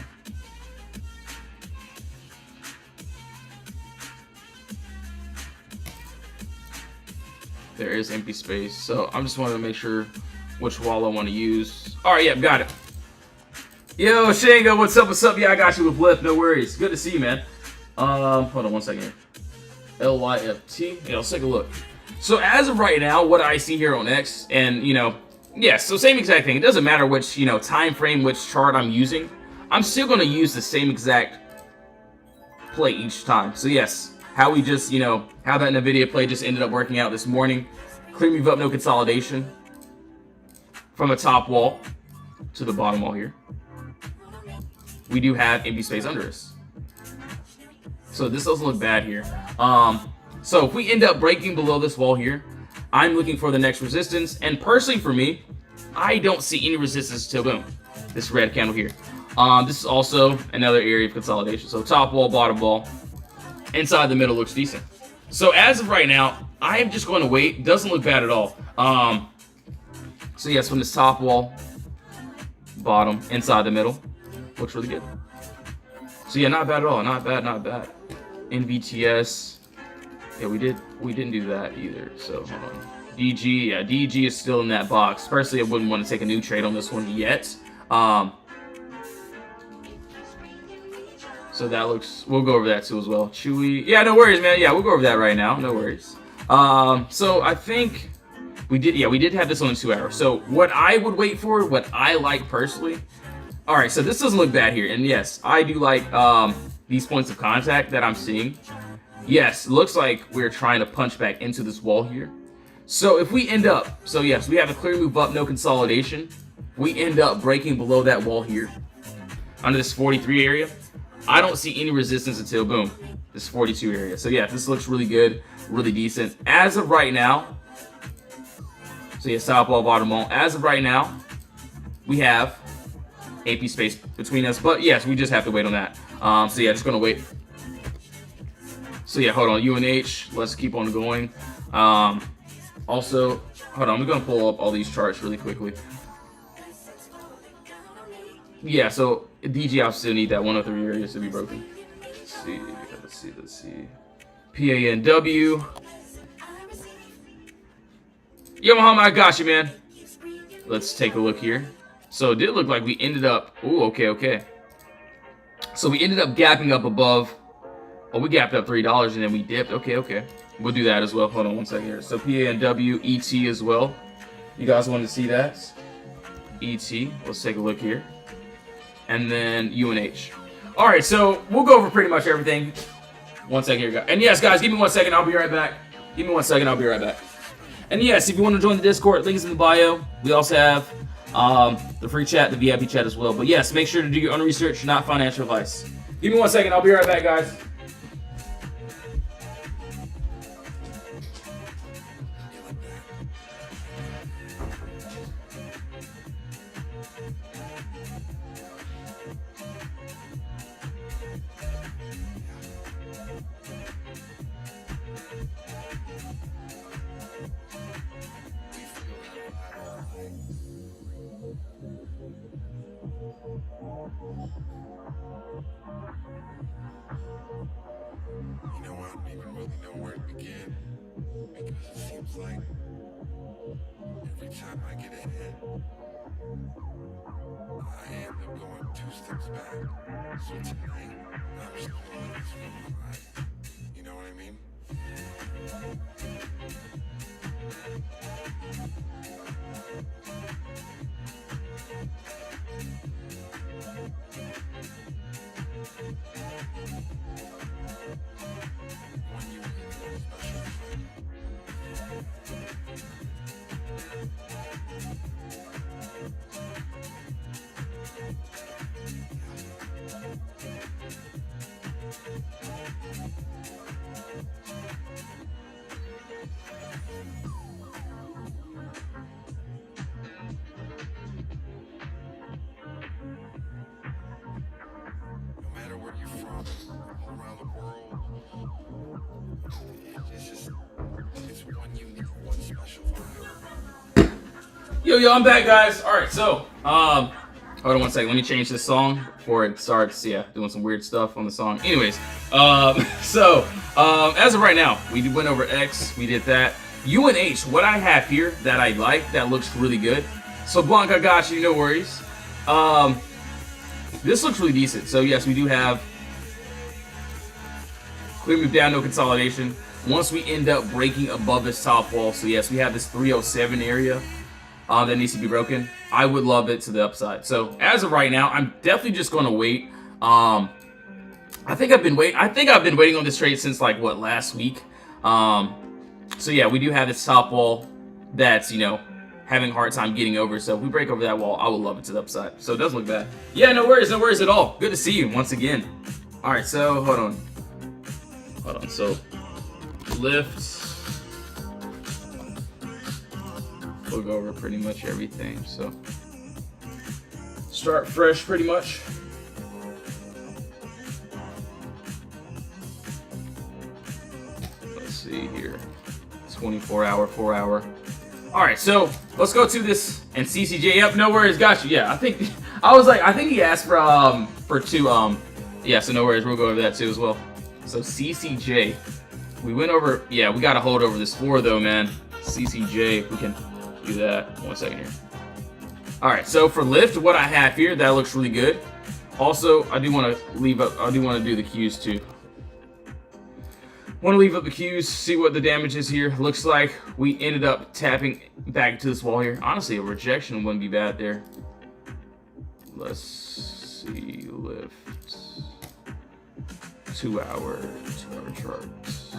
There is empty space. So I'm just wanting to make sure which wall I want to use. All right, yeah, got it. Yo, Shango, what's up? Yeah, I got you with Lift. No worries. Good to see you, man. Hold on 1 second here. LYFT. Yeah, let's take a look. So as of right now, what I see here on X, and yes, so same exact thing. It doesn't matter which time frame, which chart I'm using. I'm still going to use the same exact play each time. So yes, how we just how that NVIDIA play just ended up working out this morning. Clear move up, no consolidation. From the top wall to the bottom wall here, we do have empty space under us. So this doesn't look bad here. So if we end up breaking below this wall here, I'm looking for the next resistance. And personally for me, I don't see any resistance till boom, this red candle here. This is also another area of consolidation. So top wall, bottom wall, inside the middle looks decent. So as of right now, I am just going to wait. Doesn't look bad at all. So yes, from this top wall, bottom, inside the middle, looks really good. So yeah, not bad at all. Not bad. NVTS, yeah, we didn't do that either. So hold on. DG, yeah, DG is still in that box. Personally, I wouldn't want to take a new trade on this one yet. So that looks, we'll go over that too as well. Chewy, yeah, no worries, man. Yeah, we'll go over that right now. No worries. So I think we did have this on the 2 hour. So what I would wait for, what I like personally. All right, so this doesn't look bad here. And yes, I do like these points of contact that I'm seeing. Yes, looks like we're trying to punch back into this wall here. So if we end up, so yes, we have a clear move up, no consolidation. We end up breaking below that wall here under this 43 area. I don't see any resistance until boom, this 42 area. So yeah, this looks really good, really decent. As of right now, so yeah, top wall, bottom wall. As of right now, we have AP space between us, but yes, we just have to wait on that. So yeah, just gonna wait. So yeah, hold on, UNH, let's keep on going. Also, hold on, I'm gonna pull up all these charts really quickly. Yeah, so DG, I still need that 103 areas to be broken. Let's see. PANW. Yo, Muhammad, I got you, man. Let's take a look here. So it did look like we ended up, ooh, okay. So we ended up gapping up above. Oh, we gapped up $3 and then we dipped. Okay. We'll do that as well. Hold on 1 second here. So PANW, ET as well. You guys want to see that? ET. Let's take a look here. And then UNH. All right, so we'll go over pretty much everything. 1 second here, guys. And yes, guys, give me 1 second. I'll be right back. Give me 1 second. I'll be right back. And yes, if you want to join the Discord, link is in the bio. We also have the free chat, the VIP chat as well. But yes, make sure to do your own research, not financial advice. Give me 1 second. I'll be right back, guys. You know, I don't even really know where to begin, because it seems like every time I get ahead, I end up going 2 steps back. So tonight, I'm just gonna let this one ride. You know what I mean? No matter where you're from, all around the world, it's just, it's one unique, one special vibe. Yo, I'm back, guys. All right, so hold on one second. Let me change this song before it starts. Yeah, doing some weird stuff on the song. Anyways, as of right now, we went over X. We did that. UNH. What I have here that I like that looks really good. So Blanca got you. No worries. This looks really decent. So yes, we do have clear move down, no consolidation. Once we end up breaking above this top wall, so yes, we have this 307 area that needs to be broken. I would love it to the upside. So as of right now, I'm definitely just going to wait. I think I've been waiting on this trade since like what, last week. So yeah, we do have this top wall that's, you know, having a hard time getting over. So if we break over that wall, I would love it to the upside. So it doesn't look bad. Yeah, no worries at all. Good to see you once again. All right, so hold on. So lift. We'll go over pretty much everything. So start fresh, pretty much. Let's see here. 24 hour, 4 hour. All right, so let's go to this and CCJ. Yep, no worries, got you. Yeah, I think he asked for two. Yeah, so no worries, we'll go over that too as well. So CCJ, we went over. Yeah, we got to hold over this 4 though, man. CCJ, if we can do that. 1 second here. All right, so for lift, what I have here that looks really good. Also, I do want to leave up. I do want to do the Qs too. Want to leave up the Qs, see what the damage is here. Looks like we ended up tapping back to this wall here. Honestly, a rejection wouldn't be bad there. Let's see, lift. 2 hour charts.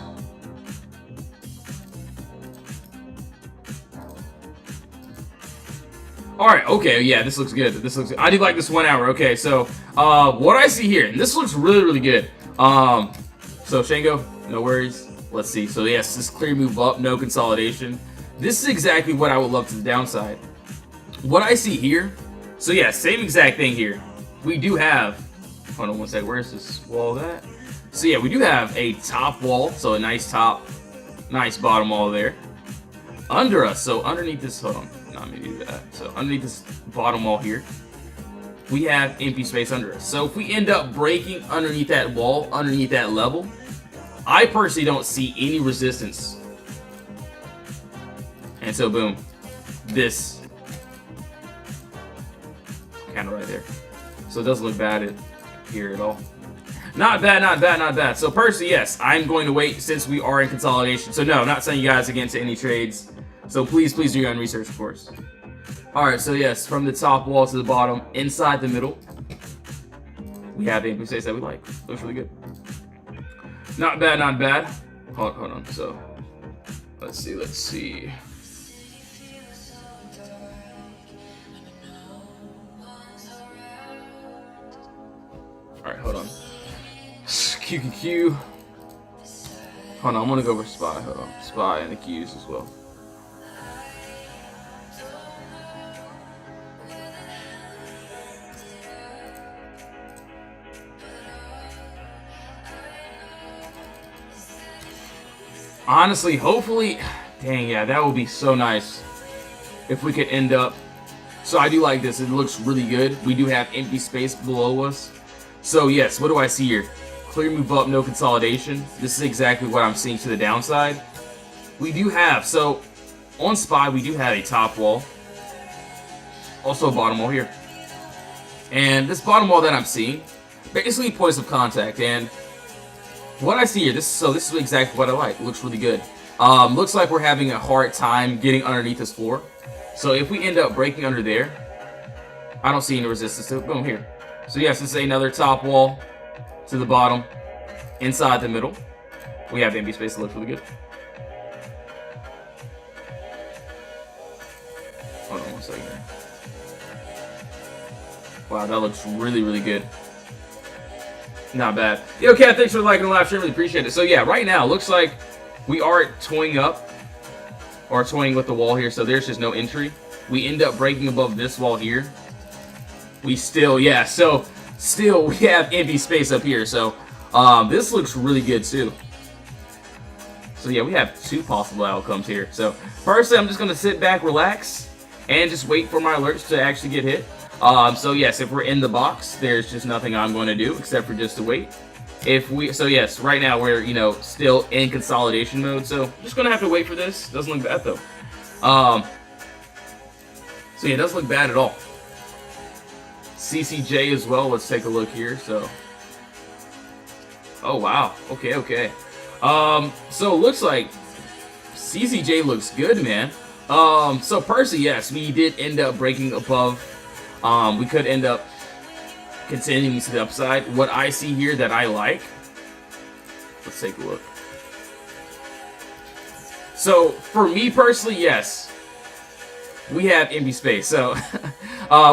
All right, okay, yeah, this looks good. I do like this 1 hour. Okay, so what I see here, and this looks really good. So Shango, no worries. Let's see. So yes, this clear move up, no consolidation. This is exactly what I would love to the downside. What I see here, so yeah, same exact thing here. We do have, hold on one second, where's this wall at? So yeah, we do have a top wall, so a nice top, nice bottom wall there. Under us, so underneath this, hold on, not me do that. So underneath this bottom wall here, we have empty space under us. So if we end up breaking underneath that wall, underneath that level, I personally don't see any resistance. And so boom, this kind of right there. So it doesn't look bad here at all. Not bad. So personally, yes, I'm going to wait since we are in consolidation. So no, not sending you guys against any trades. So please do your own research, of course. All right, so yes, from the top wall to the bottom, inside the middle, we have the empty space that we like. Looks really good. Not bad. Hold on. So let's see. All right, hold on. QQQ. Hold on, I'm gonna go over SPY. Hold on, SPY and the Qs as well. Honestly, hopefully, dang, yeah, that would be so nice if we could end up. So I do like this. It looks really good. We do have empty space below us. So yes, what do I see here? Clear move up, no consolidation. This is exactly what I'm seeing to the downside. We do have, so on SPY, we do have a top wall. Also a bottom wall here. And this bottom wall that I'm seeing, basically points of contact. And what I see here, this is exactly what I like. It looks really good. Looks like we're having a hard time getting underneath this floor. So if we end up breaking under there, I don't see any resistance to it. Boom, here. So yes, this is another top wall to the bottom, inside the middle. We have empty space that looks really good. Hold on one second here. Wow, that looks really, really good. Not bad. Yo, Cat, thanks for liking the live stream. Really appreciate it. So yeah, right now, looks like we are toying up, or toying with the wall here, so there's just no entry. We end up breaking above this wall here. We still, yeah, so still we have empty space up here, so this looks really good too. So yeah, we have two possible outcomes here. So personally, I'm just gonna sit back, relax, and just wait for my alerts to actually get hit. So yes, if we're in the box, there's just nothing I'm going to do except for just to wait. So yes, right now we're, you know, still in consolidation mode, so just gonna have to wait for this. Doesn't look bad though. So yeah, it doesn't look bad at all. CCJ as well. Let's take a look here. So, oh wow, okay. So it looks like CCJ looks good, man. So Percy, yes, we did end up breaking above. We could end up continuing to the upside. What I see here that I like, let's take a look. So for me personally, yes, we have empty space. So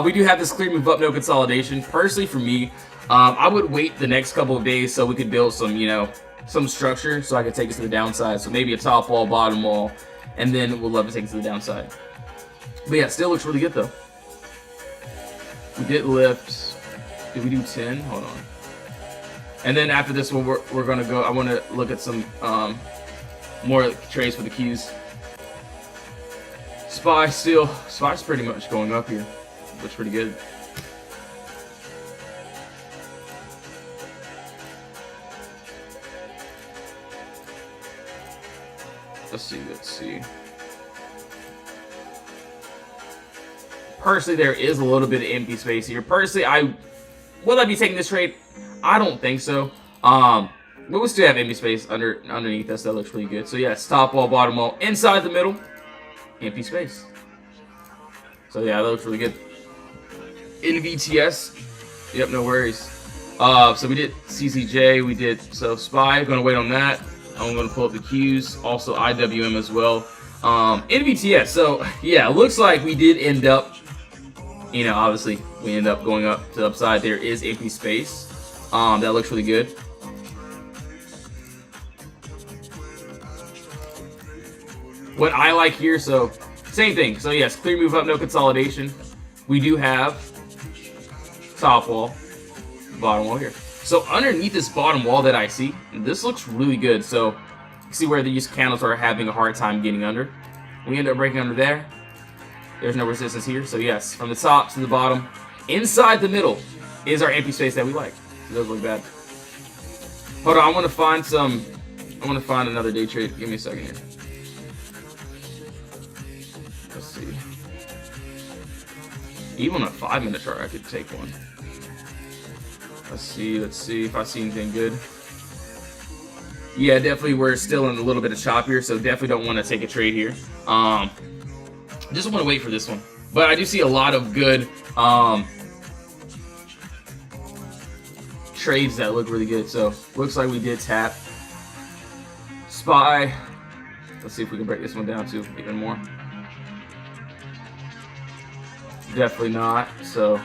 we do have this clear move up, no consolidation. Personally, for me, I would wait the next couple of days so we could build some, you know, some structure so I could take it to the downside. So maybe a top wall, bottom wall, and then we'll love to take it to the downside. But yeah, still looks really good though. We did lift. Did we do 10? Hold on. And then after this one, we're gonna go. I want to look at some more trades for the Qs. Spy's pretty much going up here. Looks pretty good. Let's see. Personally, there is a little bit of empty space here. Personally, will I be taking this trade? I don't think so. But we still have empty space underneath us. That looks pretty good. So yes, top wall, bottom wall, inside the middle, empty space. So yeah, that looks really good. NVTS, yep, no worries. So we did CCJ, we did Spy. Gonna wait on that. I'm gonna pull up the Qs, also IWM as well. NVTS. So yeah, looks like we did end up. You know, obviously, we end up going up to the upside. There is empty space. That looks really good. What I like here, so same thing. So yes, clear move up, no consolidation. We do have top wall, bottom wall here. So underneath this bottom wall that I see, this looks really good. So you see where these candles are having a hard time getting under. We end up breaking under there. There's no resistance here. So yes, from the top to the bottom, inside the middle is our empty space that we like. It doesn't look bad. Hold on, I want to find another day trade. Give me a second here. Let's see. Even a 5-minute chart, I could take one. Let's see if I see anything good. Yeah, definitely we're still in a little bit of chop here, so definitely don't want to take a trade here. Just want to wait for this one. But I do see a lot of good trades that look really good. So looks like we did tap Spy. Let's see if we can break this one down to even more. Definitely not. So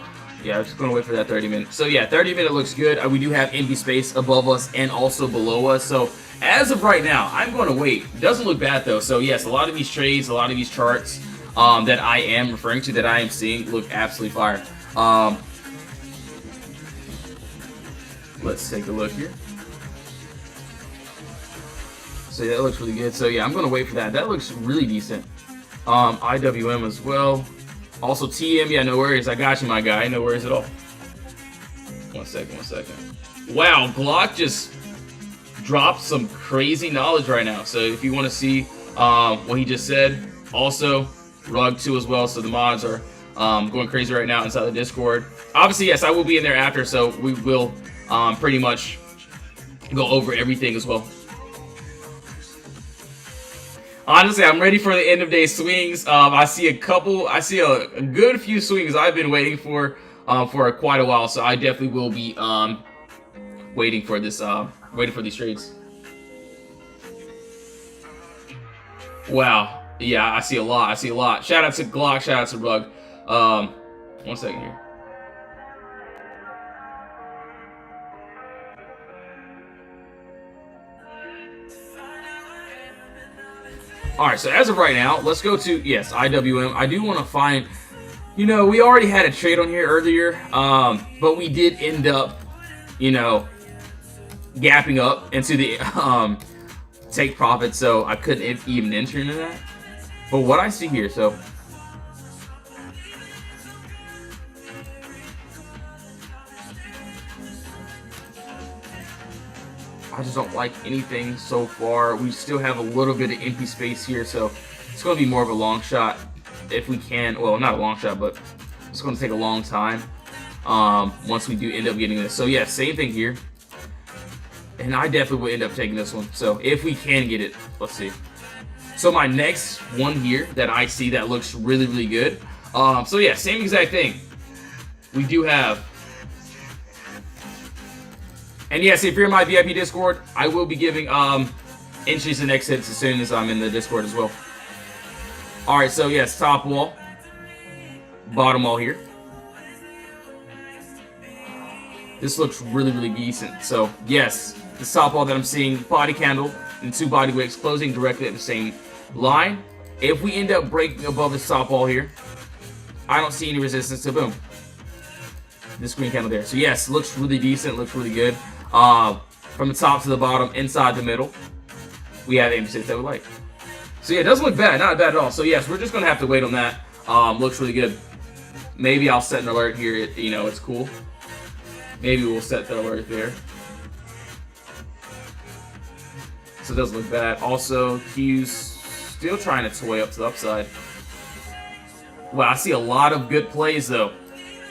yeah, I'm just gonna wait for that 30 minutes. So yeah, 30-minute looks good. We do have empty space above us and also below us. So as of right now, I'm going to wait. Doesn't look bad though. So yes, a lot of these trades, a lot of these charts that I am referring to, that I am seeing, look absolutely fire. Let's take a look here. So yeah, that looks really good. So yeah, I'm going to wait for that. That looks really decent. IWM as well. Also TM, yeah, no worries. I got you, my guy. No worries at all. One second. Wow, Glock just dropped some crazy knowledge right now. So if you want to see what he just said, also Rug 2 as well. So the mods are going crazy right now inside the Discord. Obviously, yes, I will be in there after, so we will pretty much go over everything as well. Honestly, I'm ready for the end of day swings. I see a good few swings I've been waiting for quite a while. So I definitely will be waiting for this, waiting for these trades. Wow, yeah, I see a lot. I see a lot. Shout out to Glock. Shout out to Rug. 1 second here. Alright, so as of right now, let's go to, yes, IWM. I do want to find, you know, we already had a trade on here earlier, but we did end up, you know, gapping up into the take profit, so I couldn't even enter into that. But what I see here, so I just don't like anything so far. We still have a little bit of empty space here, so it's going to be more of a long shot if we can. Well, not a long shot, but it's going to take a long time once we do end up getting this. So yeah, same thing here. And I definitely will end up taking this one. So if we can get it, let's see. So my next one here that I see that looks really, really good. So yeah, same exact thing. We do have. And yes, if you're in my VIP Discord, I will be giving entries and exits as soon as I'm in the Discord as well. Alright, so yes, top wall. Bottom wall here. This looks really, really decent. So yes, the top wall that I'm seeing, body candle and 2 body wicks closing directly at the same line. If we end up breaking above the top wall here, I don't see any resistance, so boom. This green candle there. So yes, looks really decent, looks really good. From the top to the bottom, inside the middle, we have empty that we like. So yeah, it doesn't look bad, not bad at all. So yes, we're just gonna have to wait on that. Looks really good. Maybe I'll set an alert here. You know, it's cool. Maybe we'll set the alert there. So it doesn't look bad. Also, Q's still trying to toy up to the upside. Wow, I see a lot of good plays though.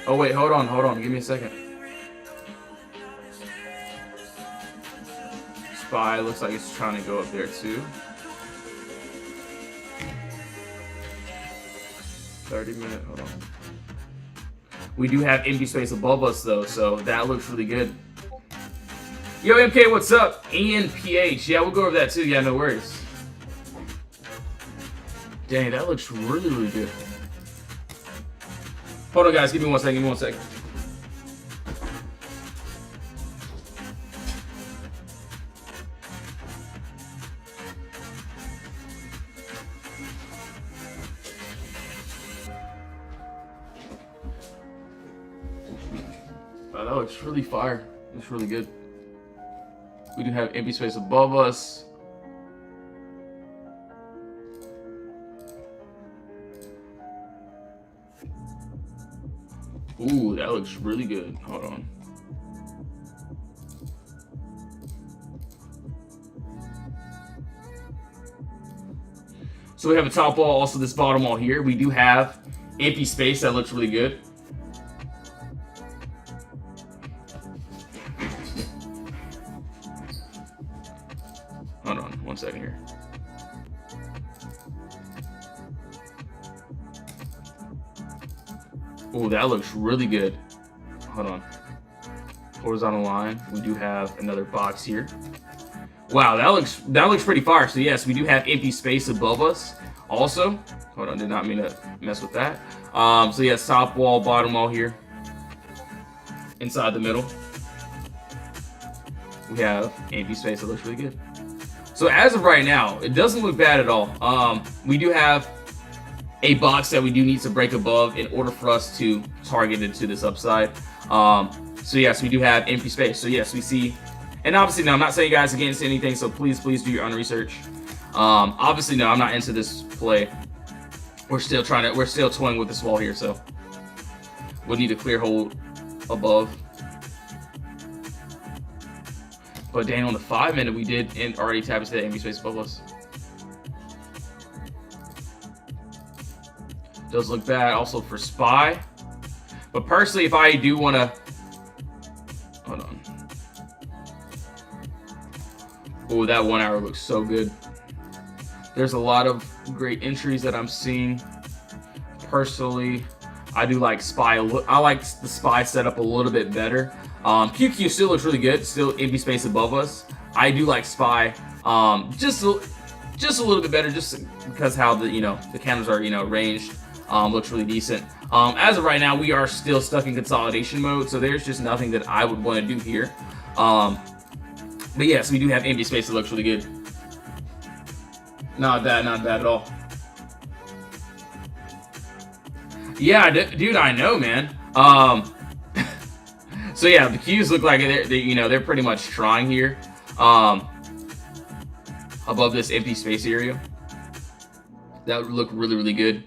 Oh wait, hold on, give me a second. SPY looks like it's trying to go up there too. 30-minute, hold on. We do have empty space above us though, so that looks really good. Yo, MK, what's up? ENPH, yeah, we'll go over that too, yeah, no worries. Dang, that looks really, really good. Hold on, guys, give me 1 second, give me 1 second. Wow, that looks really fire. Looks really good. We do have empty space above us. Ooh, that looks really good. Hold on. So we have a top wall, also this bottom wall here. We do have empty space that looks really good. Hold on 1 second here. Ooh, that looks really good. Hold on. Horizontal line. We do have another box here. Wow, that looks pretty fire. So yes, we do have empty space above us. Also, hold on, did not mean to mess with that. So yes, top wall, bottom wall here. Inside the middle, we have empty space that looks really good. So as of right now, it doesn't look bad at all. We do have a box that we do need to break above in order for us to target into this upside. So yes, we do have empty space. So yes, we see, and obviously no, I'm not saying you guys against anything, so please do your own research. Obviously no, I'm not into this play. We're still toying with this wall here, so we'll need a clear hold above. But dang, on the 5-minute, we did already tap into that empty space above us. Does look bad also for SPY. But personally, if I do want to, hold on. Oh, that 1 hour looks so good. There's a lot of great entries that I'm seeing. Personally, I do like SPY. I like the SPY setup a little bit better. QQ still looks really good. Still empty space above us. I do like SPY just a little bit better, just because how the the candles are ranged. Looks really decent. As of right now, we are still stuck in consolidation mode, so there's just nothing that I would want to do here. But yes, we do have empty space that looks really good. Not bad at all. Yeah, dude, I know, man. So yeah, the Qs look like they're pretty much strong here, above this empty space area. That would look really, really good.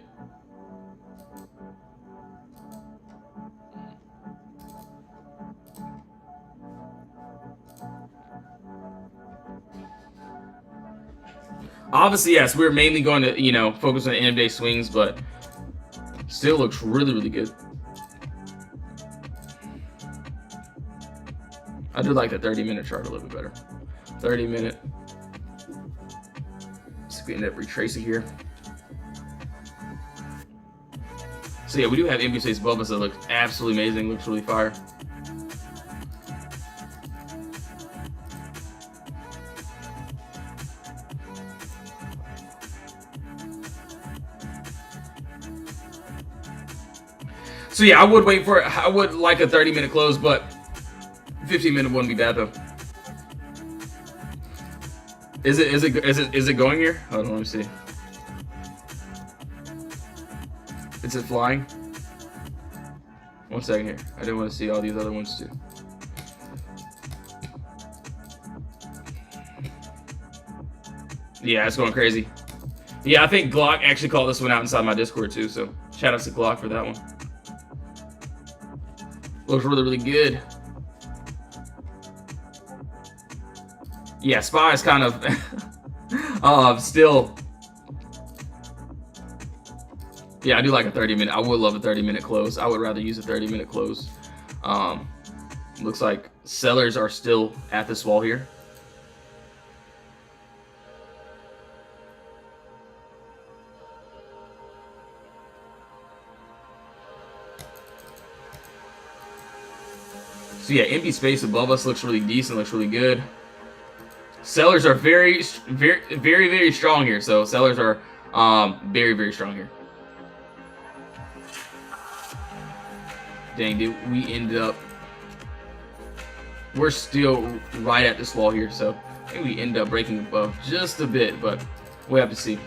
Obviously, yes, we're mainly going to, focus on end of day swings, but still looks really, really good. I do like the 30-minute chart a little bit better. 30-minute. So we end up retracing here. So yeah, we do have empty space above us that looks absolutely amazing. Looks really fire. So yeah, I would wait for it. I would like a 30-minute close, but 15-minute wouldn't be bad though. Is it going here? Hold on, let me see. Is it flying? 1 second here. I didn't want to see all these other ones too. Yeah, it's going crazy. Yeah, I think Glock actually called this one out inside my Discord too, so shout out to Glock for that one. Looks really, really good. Yeah, SPY is kind of still. Yeah, I do like a 30-minute. I would love a 30-minute close. I would rather use a 30-minute close. Looks like sellers are still at this wall here. So yeah, empty space above us looks really decent, looks really good. Sellers are very strong here. So sellers are very, very strong here. Dang, dude, we ended up. We're still right at this wall here, so I think we end up breaking above just a bit, but we'll have to see.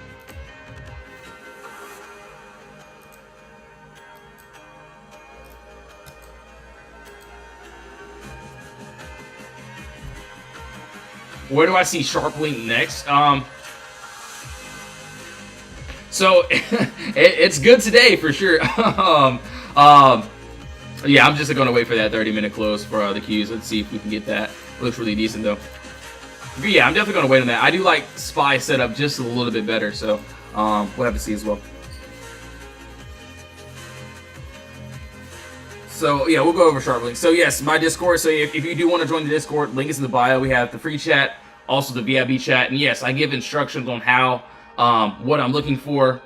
Where do I see SharpLink next? So it's good today for sure. Yeah, I'm just gonna wait for that 30-minute close for the Qs. Let's see if we can get that. It looks really decent though. But yeah, I'm definitely gonna wait on that. I do like SPY setup just a little bit better, so we'll have to see as well. So yeah, we'll go over SharpLink. So yes, my Discord. So if you do want to join the Discord, link is in the bio. We have the free chat, also the VIP chat, and yes, I give instructions on how, what I'm looking for.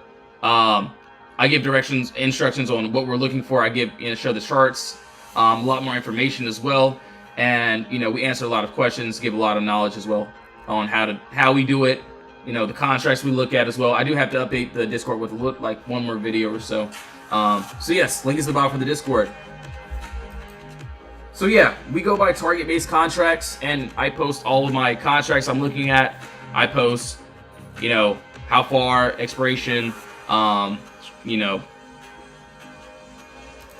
I give instructions on what we're looking for. I give, show the charts, a lot more information as well, and we answer a lot of questions, give a lot of knowledge as well on how we do it. The contracts we look at as well. I do have to update the Discord with like one more video or so. So yes, link is in the bio for the Discord. So yeah, we go by target-based contracts, and I post all of my contracts I'm looking at. I post, how far, expiration,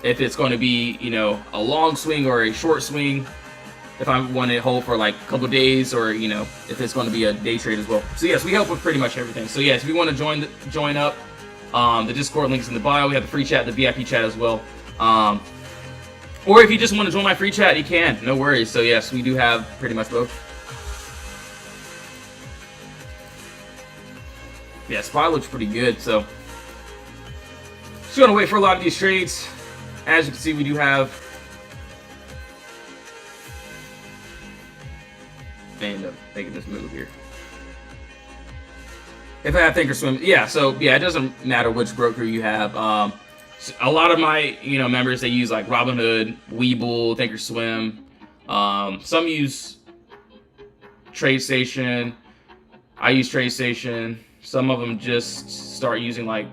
if it's going to be, a long swing or a short swing, if I want to hold for like a couple days, or, if it's going to be a day trade as well. So yes, we help with pretty much everything. So yes, if you want to join up, the Discord link's in the bio. We have the free chat, the VIP chat as well. Or if you just want to join my free chat, you can. No worries. So yes, we do have pretty much both. Yeah, SPY looks pretty good. So just gonna wait for a lot of these trades. As you can see, we do have end up making this move here. If I have Thinkorswim, yeah. So yeah, it doesn't matter which broker you have. A lot of my members, they use like Robinhood, Webull, Thinkorswim. Some use TradeStation. I use TradeStation. Some of them just start using like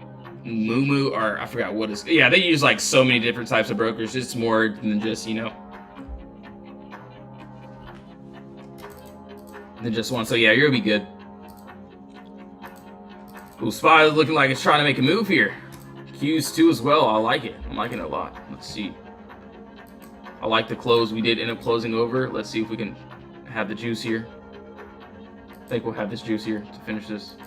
Moomoo, or I forgot what it's. Yeah, they use like so many different types of brokers. It's more than just than just one. So yeah, you'll be good. Ooh, SPY looking like it's trying to make a move here. Qs too as well. I like it. I'm liking it a lot. Let's see. I like the close. We did end up closing over. Let's see if we can have the juice here. I think we'll have this juice here to finish this.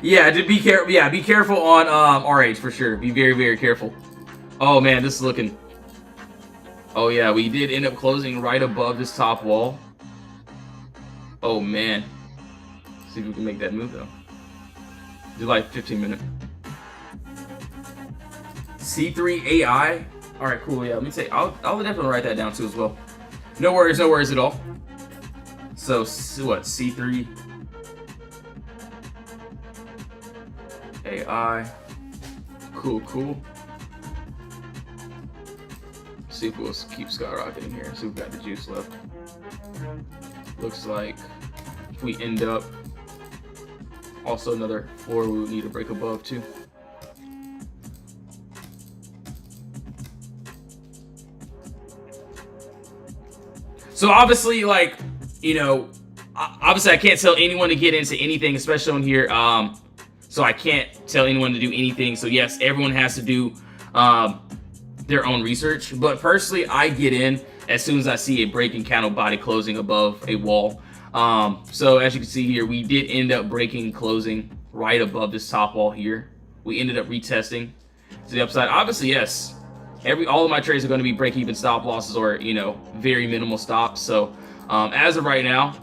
Yeah, be careful. Yeah, be careful on RH for sure. Be very, very careful. Oh man, this is looking. Oh yeah, we did end up closing right above this top wall. Oh man. Let's see if we can make that move though. Do like 15 minute. C3 AI. All right, cool. Yeah, let me say. I'll definitely write that down too as well. No worries at all. So what? C3 AI. Cool. See if we'll keep skyrocketing here. See if we got the juice left. Looks like if we end up also another floor we would need to break above too. So obviously, like, obviously I can't tell anyone to get into anything, especially on here. So I can't tell anyone to do anything. So yes, everyone has to do their own research. But personally, I get in as soon as I see a breaking candle body closing above a wall. So as you can see here, we did end up breaking closing right above this top wall here. We ended up retesting to the upside. Obviously, yes, all of my trades are going to be break-even stop losses or very minimal stops. So as of right now,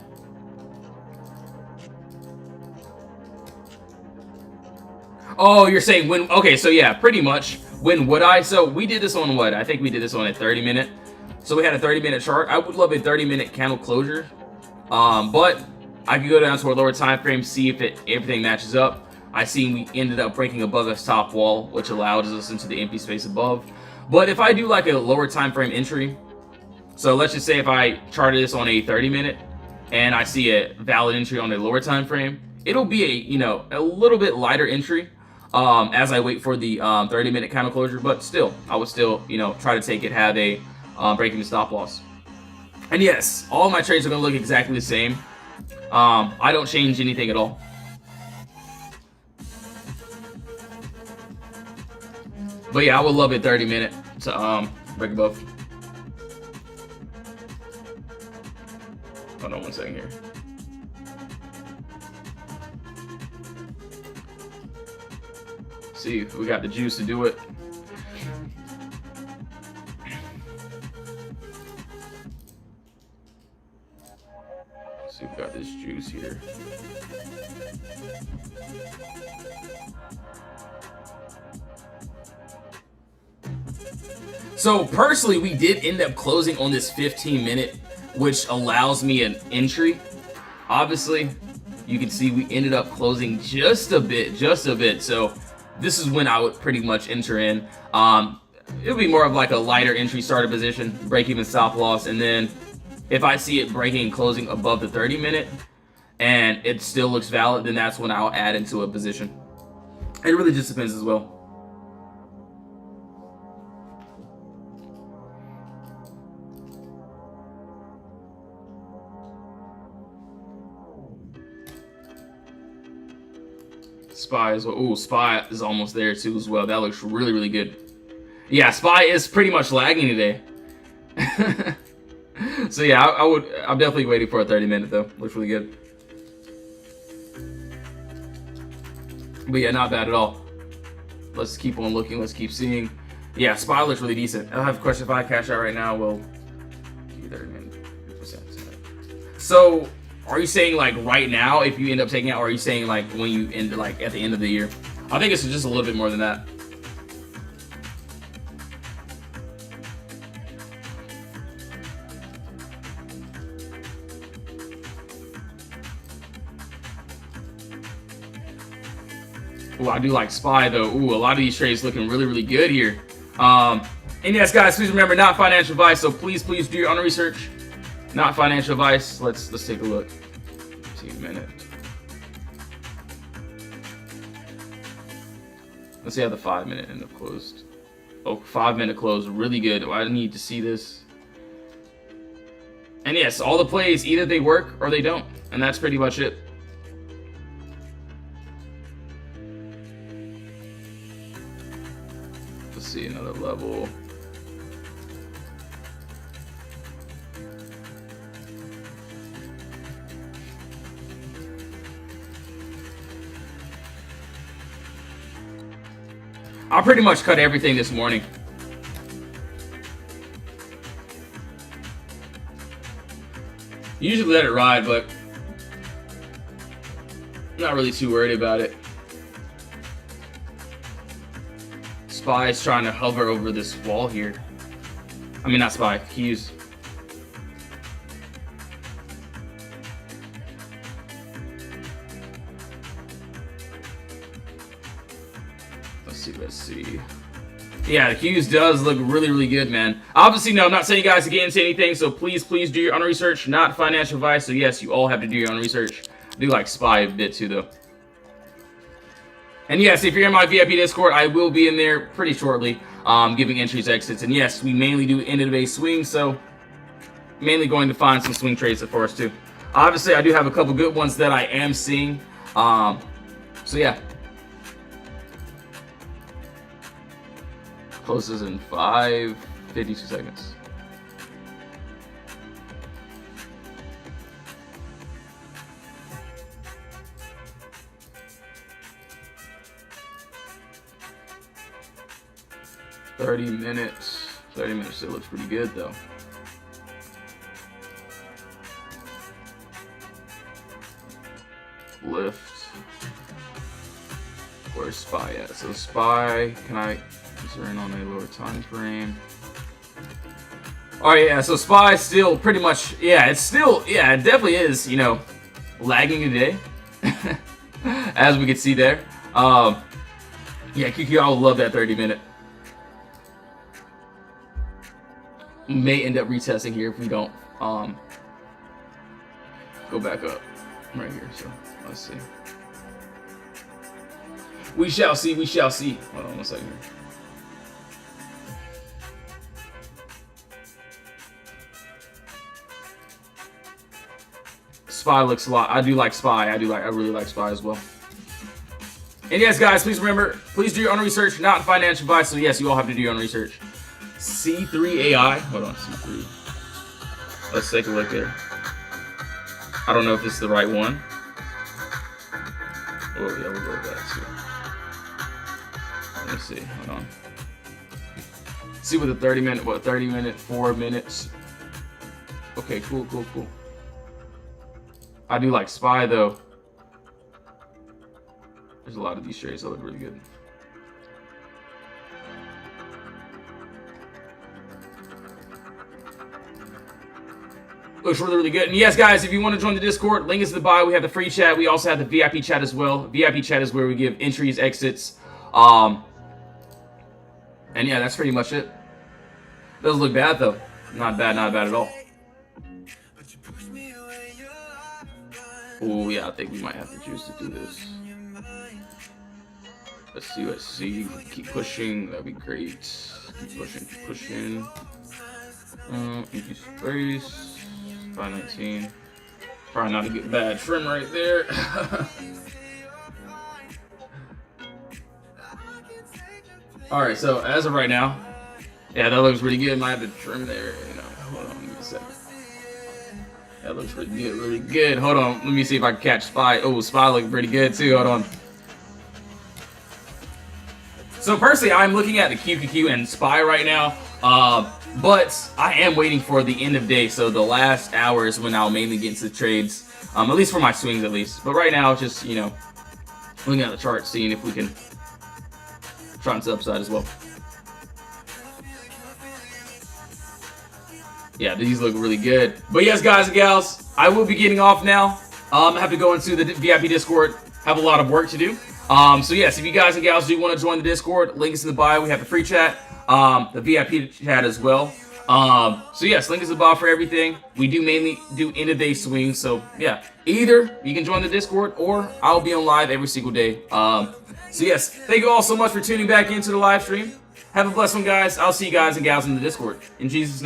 oh, you're saying when? Okay, so yeah, pretty much. When would I? So we did this on what? I think we did this on a 30-minute. So we had a 30-minute chart. I would love a 30-minute candle closure. But I could go down to a lower time frame, see if everything matches up. I see we ended up breaking above this top wall, which allows us into the empty space above. But if I do like a lower time frame entry, so let's just say if I charted this on a 30-minute and I see a valid entry on a lower time frame, it'll be a little bit lighter entry as I wait for the 30-minute candle closure. But still, I would still try to take it, have a breaking the stop loss. And yes, all my trades are going to look exactly the same. I don't change anything at all. But yeah, I would love a 30-minute to break above. Hold on one second here. See if we got the juice to do it. See if we got this juice here. So personally, we did end up closing on this 15-minute, which allows me an entry. Obviously, you can see we ended up closing just a bit. So this is when I would pretty much enter in. It would be more of like a lighter entry starter position, break even stop loss, and then if I see it breaking and closing above the 30-minute and it still looks valid, then that's when I'll add into a position. It really just depends as well. SPY as well. Ooh, SPY is almost there too as well. That looks really, really good. Yeah, SPY is pretty much lagging today. So yeah, I'm definitely waiting for a 30-minute though. Looks really good. But yeah, not bad at all. Let's keep on looking. Let's keep seeing. Yeah, SPY looks really decent. I have a question. If I cash out right now, we'll give you 30 minutes. So are you saying like right now if you end up taking out, or are you saying like when you end like at the end of the year? I think it's just a little bit more than that. Ooh, I do like SPY though. Ooh, a lot of these trades looking really, really good here. And yes, guys, please remember, not financial advice. So please do your own research. Not financial advice. Let's take a look. 15 minute. Let's see how the 5 minute end up closed. Oh, 5 minute close, really good. Oh, I need to see this. And yes, all the plays, either they work or they don't. And that's pretty much it. Let's see another level. I pretty much cut everything this morning. Usually let it ride, but I'm not really too worried about it. SPY is trying to hover over this wall here. I mean, not SPY, Qs. Let's see. Yeah, the Qs does look really, really good, man. Obviously, no, I'm not saying you guys to get into anything, so please do your own research. Not financial advice, so yes, you all have to do your own research. I do like SPY a bit too, though. And yes, if you're in my VIP Discord, I will be in there pretty shortly, giving entries, exits. And yes, we mainly do end-of-the-day swings, so mainly going to find some swing trades for us too. Obviously, I do have a couple good ones that I am seeing. So yeah. Closes in 52 seconds. $30 minutes. 30 minutes still looks pretty good though. Lift. Where's SPY at? So SPY, can I enter in on a lower time frame? Alright, yeah, so SPY still pretty much, yeah, it's still, yeah, it definitely is, you know, lagging today. As we can see there. Yeah, QQR will love that 30 minute. May end up retesting here if we don't go back up right here. So let's see. We shall see. We shall see. Hold on 1 second here. SPY looks a lot. I do like SPY. I really like SPY as well. And yes, guys, please remember, please do your own research, not financial advice. So yes, you all have to do your own research. C3 AI. Hold on, C3. Let's take a look there. I don't know if it's the right one. Oh yeah, we'll go with that too. Let me see. Hold on. See what the 30 minute, 4 minutes. Okay, cool. I do like SPY though. There's a lot of these trades that look really good. Looks really, really good. And yes, guys, if you want to join the Discord, link is in the bio. We have the free chat. We also have the VIP chat as well. VIP chat is where we give entries, exits. And yeah, that's pretty much it. Doesn't look bad though. Not bad at all. Oh yeah, I think we might have to choose to do this. Let's see. Keep pushing. That'd be great. Keep pushing. Empty space. 519. Probably not a good bad trim right there. Alright, so as of right now, yeah, that looks really good. Might have to trim there, you know. Hold on, give me a second. That looks really good. Hold on, let me see if I can catch SPY. Oh, SPY looking pretty good too. Hold on. So personally, I'm looking at the QQQ and SPY right now. But I am waiting for the end of day, so the last hour is when I'll mainly get into trades, at least for my swings at least. But right now, just, you know, looking at the chart, seeing if we can try into the upside as well. Yeah, these look really good. But yes, guys and gals, I will be getting off now. I have to go into the VIP Discord, have a lot of work to do. So yes, if you guys and gals do want to join the Discord, link is in the bio. We have the free chat, the VIP chat as well. So yes, link is in the bio for everything. We do mainly do end of day swings. So yeah, either you can join the Discord or I'll be on live every single day. So yes, thank you all so much for tuning back into the live stream. Have a blessed one, guys. I'll see you guys and gals in the Discord. In Jesus' name.